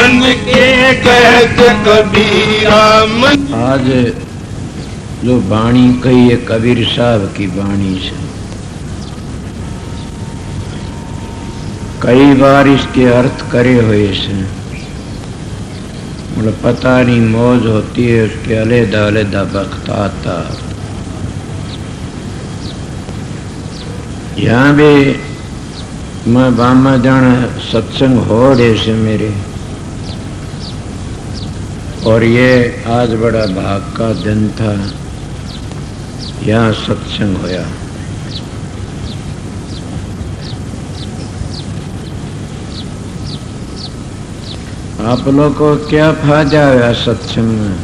मन के कहते कबीरा मन। आज जो वाणी कही है कबीर साहब की वाणी से, कई बार इसके अर्थ करे हुए से मतलब पता नहीं मौज होती है उसके अलहदा अलहदा वक्त आता। यहाँ भी मैं बामा जाना सत्संग हो रहे से मेरे, और ये आज बड़ा भाग का दिन था, यहाँ सत्संग होया। आप लोग को क्या फायदा है सत्संग में?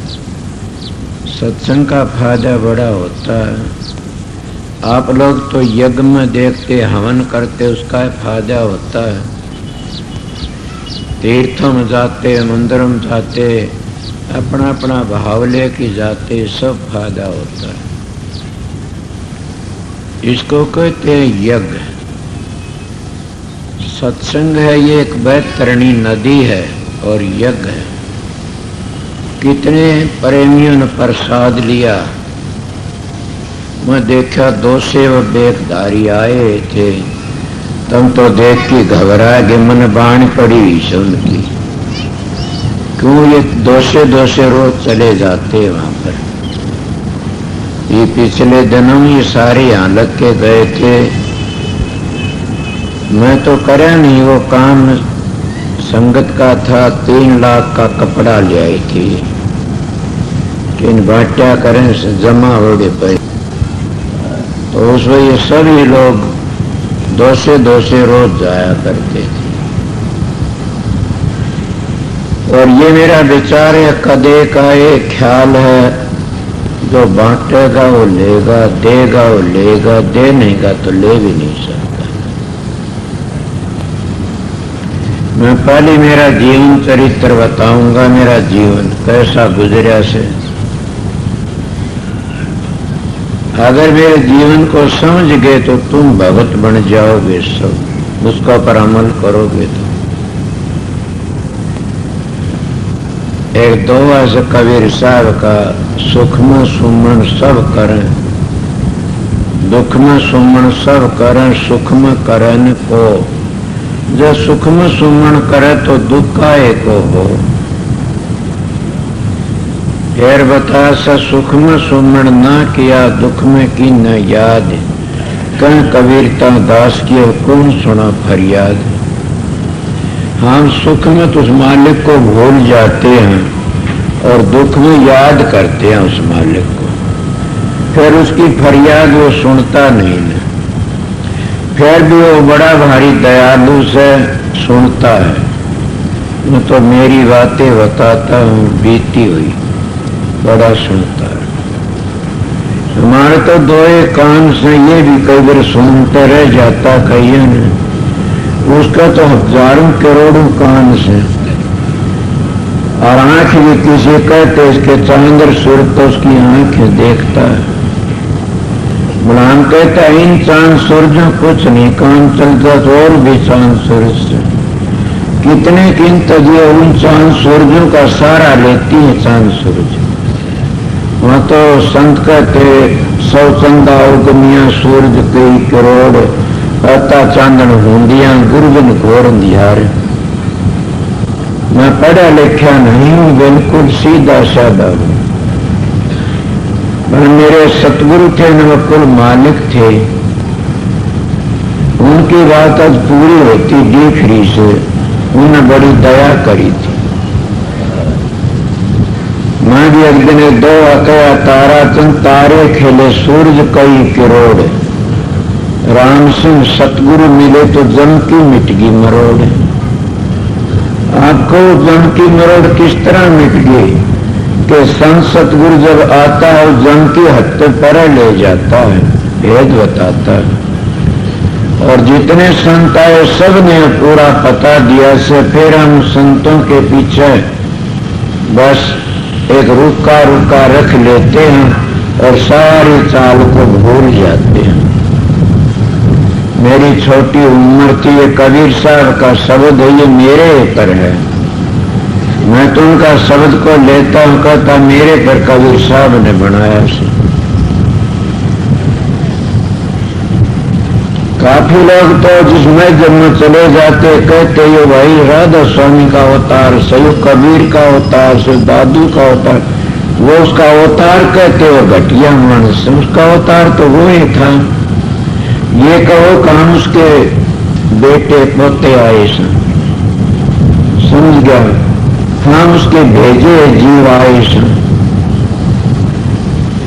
सत्संग का फायदा बड़ा होता है। आप लोग तो यज्ञ में देखते हवन करते उसका फायदा होता है, तीर्थों में जाते मंदिरों में जाते अपना अपना भाव लेके जाते, सब फायदा होता है। इसको कहते हैं यज्ञ। सत्संग है ये एक बैतरणी नदी है और यज्ञ है। कितने प्रेमियों ने प्रसाद लिया। मैं देखा 2 सेवक बेखधारी आए थे, तुम तो देख के घबरा के मन बाण पड़ी से उनकी, क्यों ये 2 से रोज चले जाते वहां पर। ये पिछले दिनों ये सारे यहाँ लग के गए थे। मैं तो करा नहीं वो काम, संगत का था। 3 लाख का कपड़ा ले आई थी कि इन बाटिया करें से जमा हो गए पे, तो उस वजह सभी लोग 2 से रोज जाया करते थे। और ये मेरा विचार है, कदे का एक ख्याल है, जो बांटेगा वो लेगा, देगा वो लेगा, दे नहीं का तो ले भी नहीं सकता। मैं पहले मेरा जीवन चरित्र बताऊंगा, मेरा जीवन कैसा गुजरा से। अगर मेरे जीवन को समझ गए तो तुम भगत बन जाओगे, सब उसका पर अमल करोगे तो। एक दोहा से कबीर साहब का, सुख में सुमन सब करें, दुख में सुमन सब करें, सुख में करें को। जो सुख में सुमन करे तो दुख का एक हो। फिर बता सा सुख में सुमन ना किया, दुख में की न याद, कह कबीरता दास की कौन सुना फरियाद। हम सुख में तो उस मालिक को भूल जाते हैं और दुख में याद करते हैं उस मालिक को, फिर उसकी फरियाद वो सुनता नहीं है। फिर भी वो बड़ा भारी दयालु से सुनता है। मैं तो मेरी बातें बताता हूँ बीती हुई, बड़ा सुनता है। हमारे तो 2 कान से ये भी कई बार सुनते रह जाता, कहीं ने उसका तो हजारों करोड़ों कान से। और आंख भी किसी कहते इसके चंद्र सूर्य तो उसकी आंखें देखता है। बुलान कहता इन चांद सूरजों कुछ नहीं, काम चलता तो और भी चांद सूरज से कितने कीमत दिए, उन चांद सूरजों का सारा लेती है चांद सूरज। वहां तो संत कहते 100 चंदा उगमिया सूरज कई करोड़, कहता चांदन होंदिया गुरबन घोर अंधियार। मैं पढ़ा लिखा नहीं हूं, बिल्कुल सीधा साधा हूं, पर मेरे सतगुरु थे नवकुल मालिक थे, उनकी बात आज पूरी होती दीखरी से। उन्होंने बड़ी दया करी थी। मैं भी एक दिन 2 अकया तारा चंद तारे खेले सूरज कई करोड़, राम सिंह सतगुरु मिले तो जम की मिटगी मरोड़। आपको जम की मरोड़ किस तरह मिट गई कि संत सतगुरु जब आता है जम की हद पर ले जाता है, भेद बताता है। और जितने संत आए सब ने पूरा पता दिया से, फिर हम संतों के पीछे बस एक रुका रुका रख लेते हैं और सारी चाल को भूल जाते हैं। मेरी छोटी उम्र थी, ये कबीर साहब का शब्द है, ये मेरे ऊपर है। मैं तो उनका शब्द को लेता हूं, कहता मेरे पर कबीर साहब ने बनाया से। काफी लोग तो जिसमें जब में चले जाते कहते ये भाई राधा स्वामी का अवतार, सही कबीर का अवतार, से दादू का अवतार, वो उसका अवतार कहते हो घटिया मानस, उसका अवतार तो वो ही था। ये कहो कि हम उसके बेटे पोते आए सन, समझ गया, हम उसके भेजे जीव आए सन।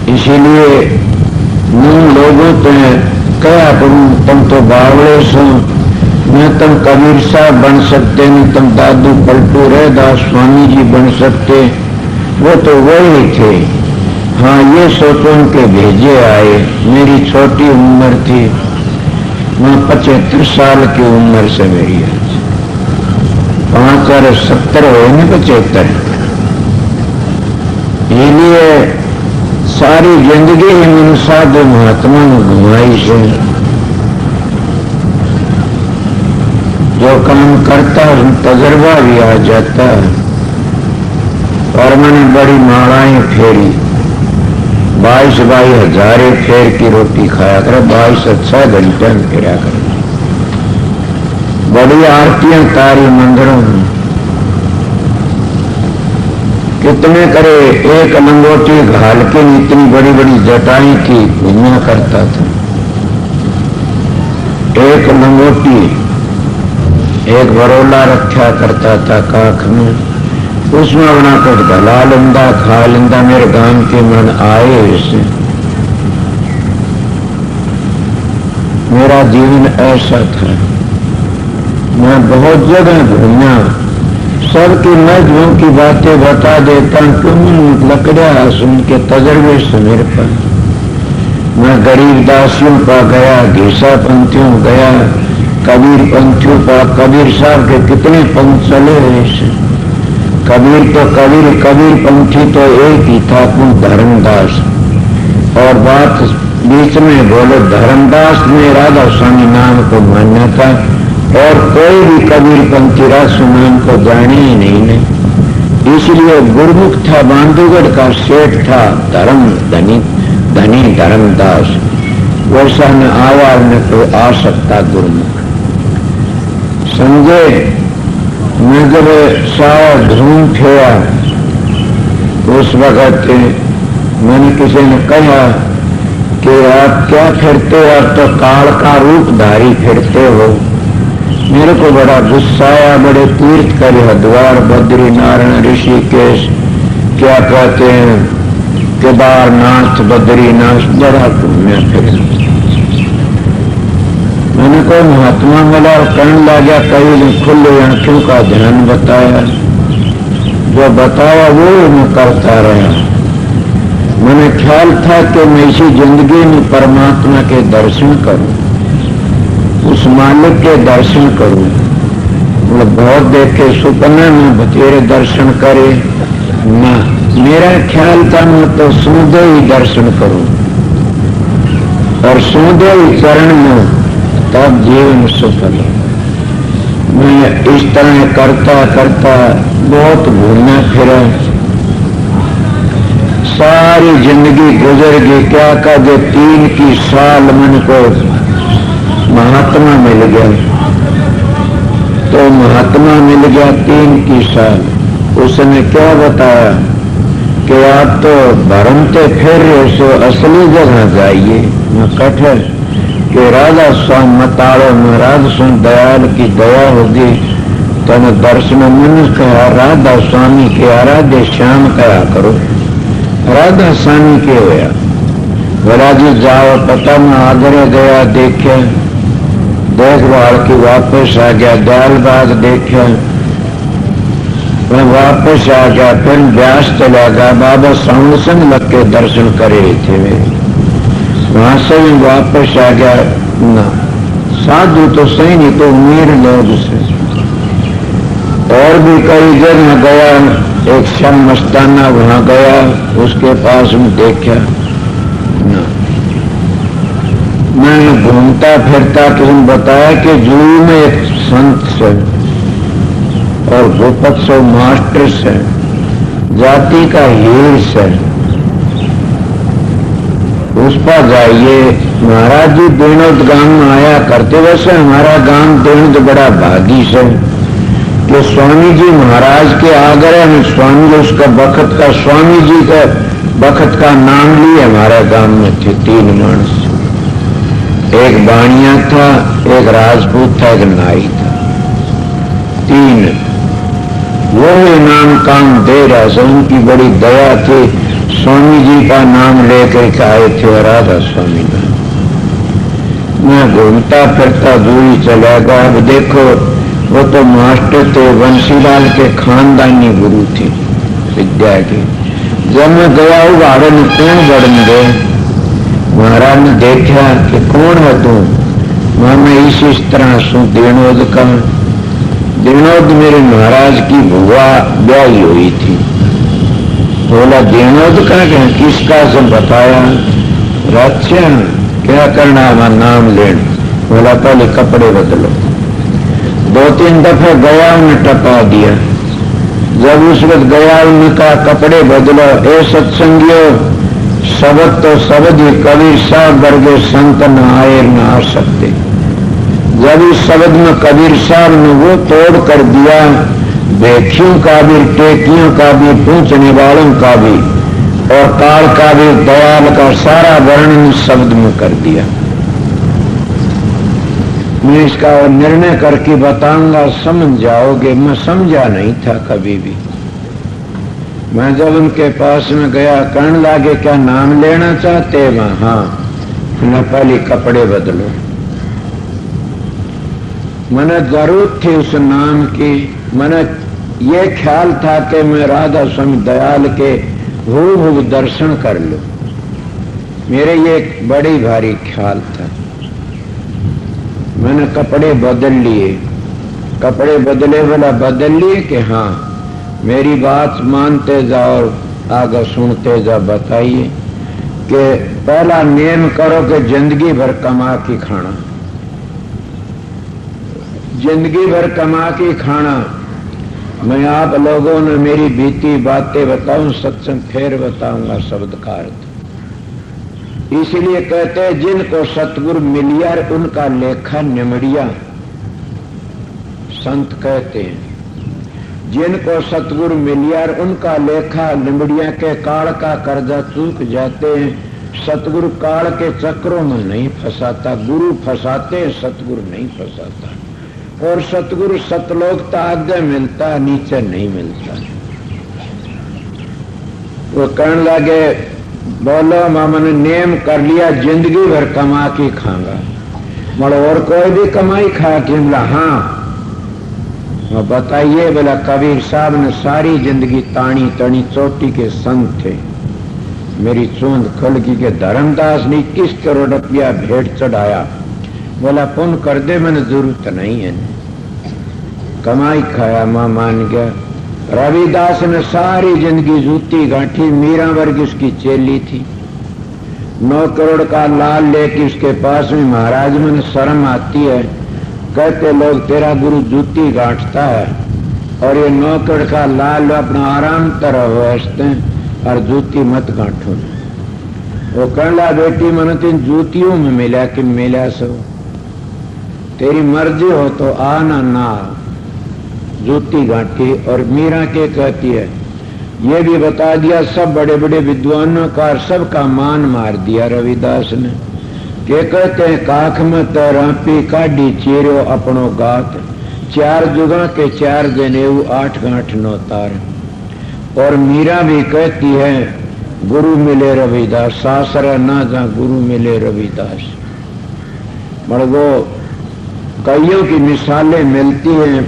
इसीलिए उन लोगों तो क्या तुम तो बावड़े सो, न तुम कबीर साहब बन सकते, न तुम दादू पलटू रहदास स्वामी जी बन सकते, वो तो वही थे। हाँ ये सोचो उनके भेजे आए। मेरी छोटी उम्र थी, मैं 75 साल की उम्र से मेरी 5 और 70 हुए न 75। इसलिए सारी जिंदगी इन साधु महात्मा ने घुमाई से। जो काम करता तजर्बा भी आ जाता। और मैंने बड़ी मालाएं फेरी, 22 हजारे फेर की रोटी खाया करे, 22 से 6 घंटे में फेरा करे। बड़ी आरतियां तारी मंदिरों में, कितने करे। एक लंगोटी घाल के इतनी बड़ी बड़ी जटाएं की घूमना करता था। एक लंगोटी, एक बरोला रखा करता था काख में, उसमें अपना कुछ गला लिंदा खा लिंदा। मेरे गांव के मन आए इससे। मेरा जीवन ऐसा था। मैं बहुत जगह घूमा, सबकी मजहूम की बातें बता देता हूं, क्यों लकड़िया सुन के तजर्बे से मेरे पर। मैं गरीब दासियों पर गया, घीसा पंथियों गया, कबीर पंथियों पर। कबीर साहब के कितने पंथ चले ऐसे। कबीर तो कबीर पंथी तो एक ही था, धर्मदास। और बात बीच में बोले, धर्मदास ने राधा स्वामी नाम को मान्या था, और कोई भी कबीर पंथी राधा नाम को जाने ही नहीं। इसलिए गुरुमुख था, बांधुगढ़ का सेठ था, धनी धर्मदास। वैसा न आवाज न कोई आ सकता गुरुमुख, समझे। मैं जब सारा ढूंढ फेरा, उस वक्त मैंने किसी ने कहा कि आप क्या फिरते हो, आप तो काल का रूपधारी फिरते हो। मेरे को बड़ा गुस्सा आया। बड़े तीर्थ करे, हरिद्वार, बद्री नारायण, ऋषिकेश, क्या कहते हैं, केदारनाथ, बद्रीनाथ, बड़ा घूमने फिर। मैंने कोई महात्मा मिला और कहने लगा, कई खुले आंखों का ध्यान बताया। जो बताया वो मैं करता रहा। मैंने ख्याल था कि मैं इसी जिंदगी में परमात्मा के दर्शन करूं, उस मालिक के दर्शन करूं। मतलब बहुत देखे सुपने में बतेरे दर्शन करे ना, मेरा ख्याल था मैं तो सूदे ही दर्शन करूं, और सूदे ही चरण में तब जीवन सफल। मैं इस तरह करता करता बहुत घूमना फिरा, सारी जिंदगी गुजर गई। क्या का जो 3 की साल मन को महात्मा मिल गया, तो महात्मा मिल गया 3 की साल। उसने क्या बताया कि आप तो भरमते फिर रहे सो, असली जगह जाइए। मैं कठिन कि राधा स्वामी मताड़ो में राधा स्वामी दयाल की दया होगी तो मैं दर्शन मन कहा, राधा स्वामी के आराध्य श्याम कहा करो। राधा स्वामी के होया, बोला जी जाओ, पता मैं आगरे गया, देखा, देखभाल की वापस आ गया, दयालबाग देखा, मैं वापस आ गया। फिर व्यास चला गया, बाबा साउंड संग लग के दर्शन करे थे वे, वहां से भी वापस आ गया ना। साधु तो सही नहीं तो अमीर लोग से। और भी कई जगह गया, एक श्याम मस्ताना वहां गया, उसके पास में देखा ना। मैं घूमता फिरता किसी ने बताया कि जूही में एक संत से और भूपत सो मास्टर से जाति का हीर्स है। उस पर जाइए। महाराज जी देनोद गांव में आया करते। वैसे हमारा गांव देनोद बड़ा भागी से कि स्वामी जी महाराज के आगरे में स्वामी जी उसका बखत का स्वामी जी का बखत का नाम लिए हमारे गांव में थे 3 मानस। एक बाणिया था, एक राजपूत था, एक नाई था। 3 वो इनाम काम दे रहा से उनकी बड़ी दया थी। स्वामी जी का नाम लेकर के आए थे राधा स्वामी का। मैं घूमता फिरता दूरी चला गया। अब देखो वो तो मास्टर थे, बंसीलाल के खानदानी गुरु थे विद्या के। जब मैं गया वो आड़े में कौन बढ़न गए। महाराज ने देखा कि कौन है तू। मैं इस तरह सू देनोद का। देनोद मेरे महाराज की भुआ ब्याही हुई थी। बोला देनोद का किसका से बताया। रक्षा क्या करना है नाम लेन। बोला पहले कपड़े बदलो। 2-3 दफे गया उन्हें टपा दिया। जब उस वक्त गया उनका कपड़े बदलो। ए सत्संगियों शब्द तो शब्द ही कबीर साहब वर्गे संत न आए न आ सकते। जब इस शब्द में कबीर साहब ने वो तोड़ कर दिया भेखियों का भी, टेकियों का भी, पूछने वालों का भी और काल का भी, दयाल का सारा वर्णन शब्द में कर दिया। मैं इसका निर्णय करके बताऊंगा, समझ जाओगे। मैं समझा नहीं था कभी भी। मैं जब उनके पास में गया कहने लगे क्या नाम लेना चाहते हैं। हाँ। मैं पहले कपड़े बदलो। मैंने जरूरत थी उस नाम की। मैंने ये ख्याल था कि मैं राधा स्वामी दयाल के हूबहू दर्शन कर लूं। मेरे ये एक बड़ी भारी ख्याल था। मैंने कपड़े बदल लिए। कपड़े बदले वाला बदल लिए कि हाँ मेरी बात मानते जाओ और आगे सुनते जाओ। बताइए कि पहला नियम करो कि जिंदगी भर कमा के खाना। जिंदगी भर कमा के खाना। मैं आप लोगों ने मेरी बीती बातें बताऊं, सत्संग फिर बताऊंगा शब्द का अर्थ। इसलिए कहते हैं जिनको सतगुरु मिलिया उनका लेखा निमड़िया। संत कहते हैं जिनको सतगुरु मिलिया उनका लेखा निमड़िया के काल का कर्जा चूक जाते हैं। सतगुरु काल के चक्रों में नहीं फंसाता, गुरु फंसाते, सतगुरु नहीं फंसाता। और सतगुरु सतलोक तो आगे मिलता, नीचे नहीं मिलता। वो कहने लगे बोलो मामा ने नियम कर लिया जिंदगी भर कमा के खाऊंगा। बोलो और कोई भी कमाई खा के। बोला हाँ। बताइए। बोला कबीर साहब ने सारी जिंदगी तानी तनी चोटी के संत थे। मेरी चूंद खलकी के धर्मदास ने 21 करोड़ रुपया भेंट चढ़ाया। बोला पुण्य कर दे, मैंने जरूरत नहीं है। कमाई खाया। मां मान गया। रविदास ने सारी जिंदगी जूती गांठी। मीरा वर्ग उसकी चेली थी। 9 करोड़ का लाल लेके उसके पास में महाराज में शर्म आती है। कहते लोग तेरा गुरु जूती गांठता है और ये 9 करोड़ का लाल अपना आराम तरह वेचते और जूती मत गांठो। वो कहला बेटी मन तीन जूतियों में मिला कि मिला सो तेरी मर्जी हो तो आना ना जूती गांठी। और मीरा के कहती है ये भी बता दिया सब बड़े बड़े विद्वानों का सबका मान मार दिया रविदास ने। के कहते हैं काख में तरापी काढ़ी चीरो अपनो गात 4 जुगा के 4 जनेऊ 8 गांठ 9 तार। और मीरा भी कहती है गुरु मिले रविदास सासरा ना जा गुरु मिले रविदास। मर्गो कईयों की मिसालें मिलती हैं,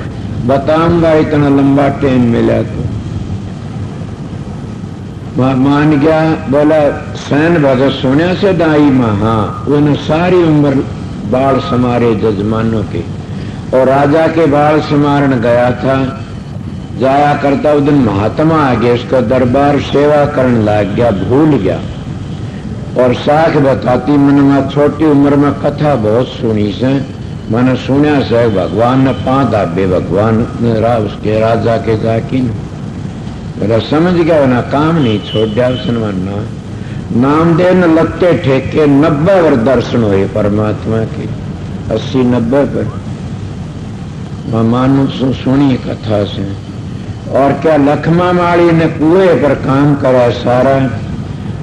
बताऊंगा इतना लंबा टाइम मिला तो। मान गया। बोला सैन भगत सुने से दाई मां। हाँ। उन्हें सारी उम्र बाल समारे जजमानों के और राजा के बाल समारण गया था। जाया करता उस दिन महात्मा आ गया, उसका दरबार सेवा करने लग गया, भूल गया। और साख बताती मन में छोटी उम्र में कथा बहुत सुनी से मैंने सुना से भगवान ने 5 धाबे भगवान उसके राजा के जाकी मेरा समझ गया ना काम नहीं छोड़ दिया उसने नाम दे न लगते ठेके 90 बार दर्शन हुए परमात्मा के 80-90 पर मानू सुनी कथा से। और क्या लखमा माड़ी ने कुएं पर काम करा सारा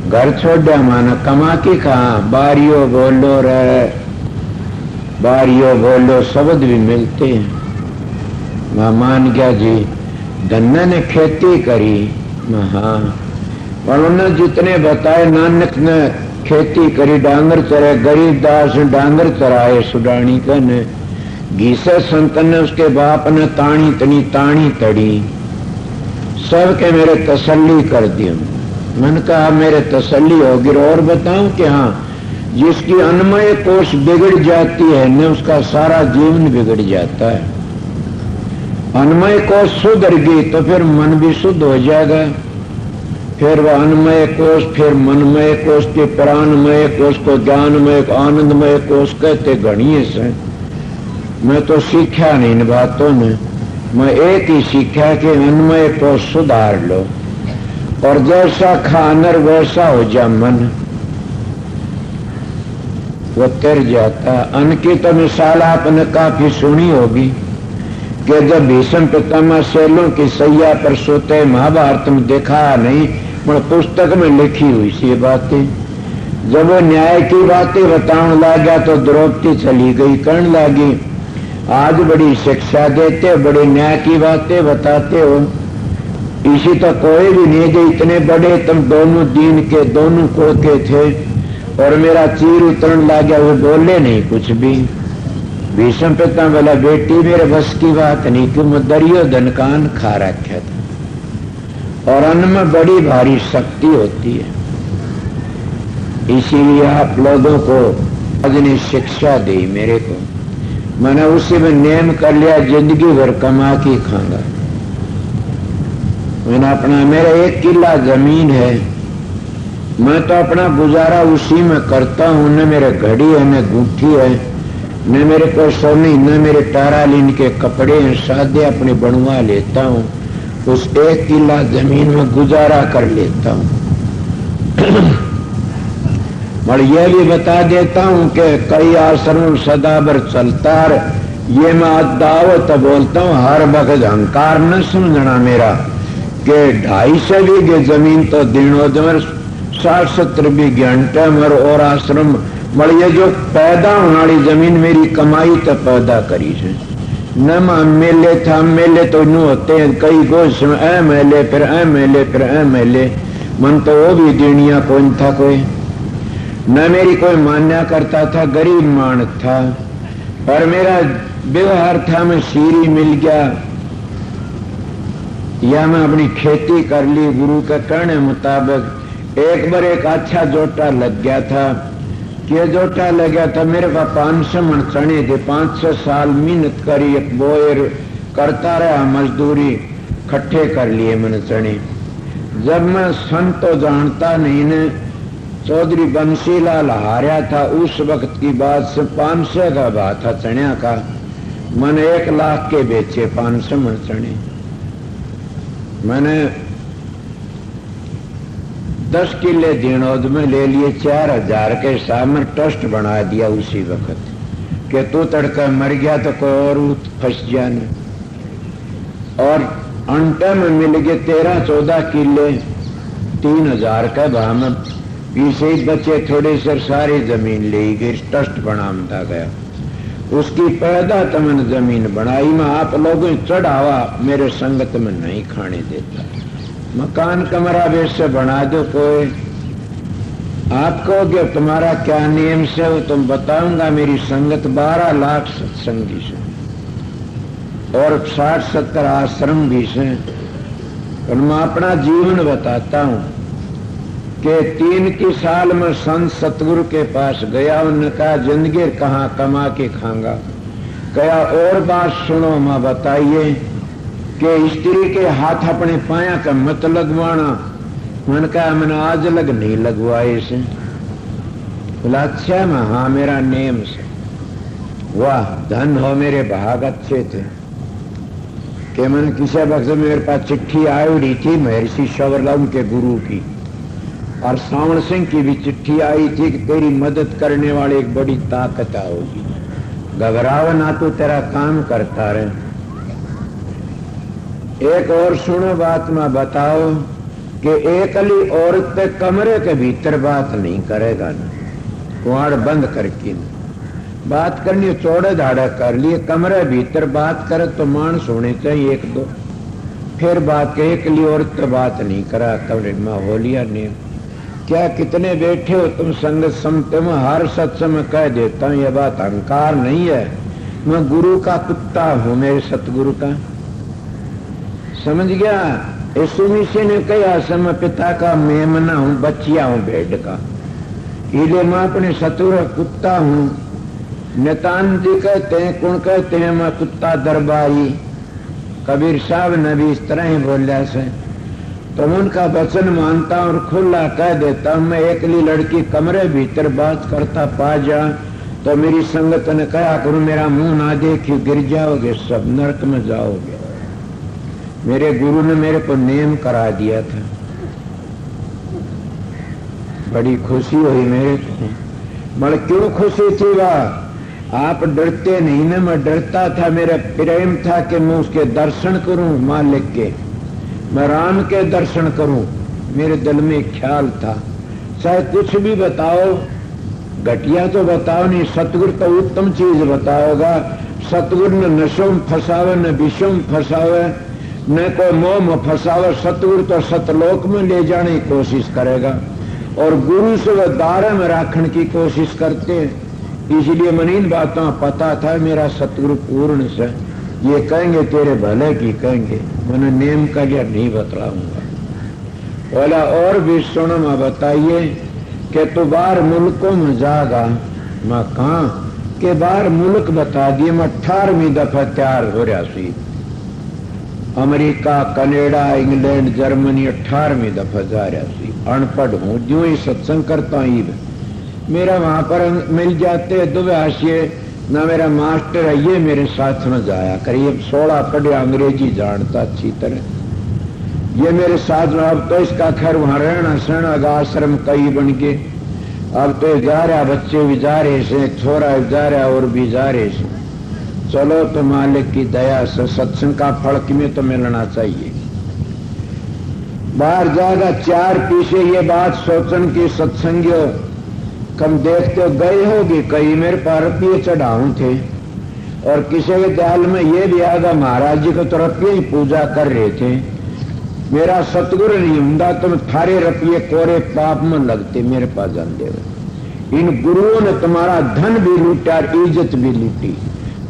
घर छोड़ा माना कमा की कहा बारियो बोलो रे बारियो बोलो शब्द भी मिलते हैं। मान गया जी धन्ना ने खेती करी हाँ और उन्होंने जितने बताए नानक ने खेती करी डांगर चराए गरीब दास डांगर चराए सुडानी का ने घीसे संतन ने उसके बाप ने ताणी तनी ताणी तड़ी सबके मेरे तसल्ली कर दी। मैंने कहा मेरे तसल्ली होगी और बताऊं कि हाँ जिसकी अन्मय कोष बिगड़ जाती है न उसका सारा जीवन बिगड़ जाता है। अन्मय कोष सुधर गई तो फिर मन भी शुद्ध हो जाएगा। फिर वह अन्मय कोष फिर मनमय कोष के प्राणमय कोष को ज्ञानमय आनंदमय कोष कहते गणीय से। मैं तो सीखा नहीं इन बातों में, मैं एक ही सीखा कि अन्मय को सुधार लो और जैसा खानर वैसा हो जा मन वो तर जाता। अन्न की तो मिसाल आपने काफी सुनी होगी कि जब भीष्म पितामह शैलों की सैया पर सोते महाभारत में देखा नहीं पर पुस्तक में लिखी हुई सी बातें। जब वो न्याय की बातें बताने लगा तो द्रौपदी चली गई कहने लगी आज बड़ी शिक्षा देते हो बड़े न्याय की बातें बताते हो इसी तो कोई भी नहीं जो इतने बड़े तुम दोनों दीन के दोनों को के थे और मेरा चीर उतरने लगा वो बोले नहीं कुछ भी। भीष्म पिता बोला बेटी मेरे बस की बात नहीं कि मैं दुर्योधन कान खा रखा था और अन्न में बड़ी भारी शक्ति होती है। इसीलिए आप लोगों को आज ने शिक्षा दी मेरे को मैंने उसी में नियम कर लिया जिंदगी भर कमा के खाऊंगा। मैंने अपना मेरा 1 किला जमीन है मैं तो अपना गुजारा उसी में करता हूं। न मेरे घड़ी है न गुठी है न मेरे को सोनी न मेरे टारालीन के कपड़े हैं सादे अपने बनवा लेता हूं उस 1 किला जमीन में गुजारा कर लेता हूं। और यह भी बता देता हूं कि कई आश्रम सदाबर चलता ये मैं दावत बोलता हूं हर वक्त अहंकार न समझना मेरा कि 250 बीघे जमीन तो दिनोदर 60-70 बीघे घंटे मर और आश्रम मर ये जो पैदा होने वाली जमीन मेरी कमाई तो पैदा करी है न मेले था मेले तो नू होते हैं कई गोश में मेले फिर मेले फिर मेले मन तो वो भी दुनिया कौन था कोई न मेरी कोई मान्या करता था गरीब मान था पर मेरा व्यवहार था मैं सीरी मिल गया या मैं अपनी खेती कर ली गुरु के कहने मुताबिक। एक बार एक अच्छा जोटा लग गया था कि जोटा लग गया था मेरे पास 500 मन चने थे 500 साल मेहनत करी बोर करता रहा मजदूरी इकट्ठे कर लिए मैंने चने। जब मैं सन तो जानता नहीं ने चौधरी बंसीलाल हारा था उस वक्त की बात से 500 का भाव था चनिया का मैंने 1 लाख के बेचे 500 मन चने। मैंने 10 किले दिनोद में ले लिए 4000 के हिसाब में ट्रस्ट बना दिया उसी वक्त कि तू तड़का मर गया तो कोई और फंस जाने। और अंटे में मिल गए 13-14 किले 3000 का भाव में पीछे बचे थोड़े से सारी जमीन ले गई ट्रस्ट बनाता गया उसकी पैदा तमन जमीन बनाई। मैं आप लोगों चढ़ावा मेरे संगत में नहीं खाने देता। मकान कमरा बेस से बना दो कोई आप कहोगे तुम्हारा क्या नियम से हो तुम बताऊंगा। मेरी संगत 12 लाख सत्संगी से और 60-70 आश्रम भी से और मैं अपना जीवन बताता हूं कि 3 की साल में संत सतगुरु के पास गया उन्होंने कहा जिंदगी कहाँ कमा के खाऊंगा। कहा और बात सुनो मां बताइए कि स्त्री के हाथ अपने पाया का मत लगवाना। मैंने कहा मैंने आज लग नहीं लगवाए इसे। बोला अच्छा मैं हाँ मेरा नेम से। वाह धन हो मेरे भाग अच्छे थे कि मन किसी वक्त मेरे पास चिट्ठी आई थी महर्षि शवरलाल के गुरु की, और श्रावण सिंह की भी चिट्ठी आई थी कि तेरी मदद करने वाले एक बड़ी ताकत आओगी, घबराओ ना, तो तेरा काम करता रहे। एक और सुनो बात में बताओ कि एकली औरत कमरे के भीतर बात नहीं करेगा ना, कुआड़ बंद करके ना बात करनी, चौड़े धाड़ा कर लिए, कमरे भीतर बात करे तो मानस होने चाहिए एक दो, फिर बात के एकली औरत तो बात नहीं करा कमरे में हो लिया नहीं। क्या कितने बैठे हो तुम संगत समते में, हर सत्संग में कह देता हूं यह बात अहंकार नहीं है, मैं गुरु का कुत्ता हूं, मेरे सतगुरु का, समझ गया। यीशु मसीह ने कहा समय पिता का मेमना हूं, बच्चिया हूं भेड़ का, इसलिए मैं अपने सतगुरु कुत्ता हूं। नितानंद जी कहते हैं, कौन कहते हैं मैं कुत्ता दरबारी, कबीर साहब ने भी इस तरह ही बोलिया से, तो उनका वचन मानता और खुला कह देता हूं। मैं एकली लड़की कमरे भीतर बात करता पा जा तो मेरी संगत ने कहा करूं मेरा मुंह ना देखियो गिर जाओगे, सब नरक में जाओगे। मेरे गुरु ने मेरे को नेम करा दिया था, बड़ी खुशी हुई मेरे को। बड़ क्यों खुशी थी वाह, आप डरते नहीं ना, मैं डरता था। मेरा प्रेम था कि मैं उसके दर्शन करूं, मालिक के, मैं राम के दर्शन करूं, मेरे दिल में ख्याल था। चाहे कुछ भी बताओ, घटिया तो बताओ नहीं, सतगुरु तो उत्तम चीज बताओगा। सतगुरु ने नशों में फंसावे, न विषयों में फंसावे, न कोई मोह में फंसावे। सतगुरु तो सतलोक में ले जाने की कोशिश करेगा, और गुरु से वह दायरे में रखने की कोशिश करते हैं। इसलिए मन इन बातों पता था मेरा सतगुरु पूर्ण से ये कहेंगे तेरे भले की कहेंगे, मैंने नेम का लिया नहीं बतलाऊंगा। बोला और भी सुनो, मैं बताइए कि तू बाहर मुल्कों में जागा। मैं कहा कि बाहर मुल्क बता दिए। मैं 18वीं दफा तैयार हो रहा सी, अमेरिका, कनाडा, इंग्लैंड, जर्मनी 18वीं दफा जा रहा सी। अनपढ़ हूं, जो ही सत्संग करता हूं मेरा वहां पर मिल जाते दुभाषिये ना, मेरा मास्टर है ये मेरे साथ में जाया करिए, 16 पढ़े, अंग्रेजी जानता अच्छी तरह, ये मेरे साथ में। अब तो इसका खैर वहां रहना सहना आश्रम कई बन के, अब तो जा रहा, बच्चे भी जा रहे से, छोरा भी जा रहा और भी जा रहे से। चलो तो मालिक की दया से सत्संग का फल में तो मिलना चाहिए। बाहर जाएगा 4 पीछे ये बात सोचन की सत्संगियों कम देखते हो गए होगी, कई मेरे पास रुपये चढ़ाऊ थे, और किसी विद्यालय में ये भी आगा महाराज जी को तो रुपये ही पूजा कर रहे थे। मेरा सतगुरु नहीं होता तुम थारे रुपये कोरे पाप में लगते मेरे पास जानते हो। इन गुरुओं ने तुम्हारा धन भी लूटा, इज्जत भी लूटी,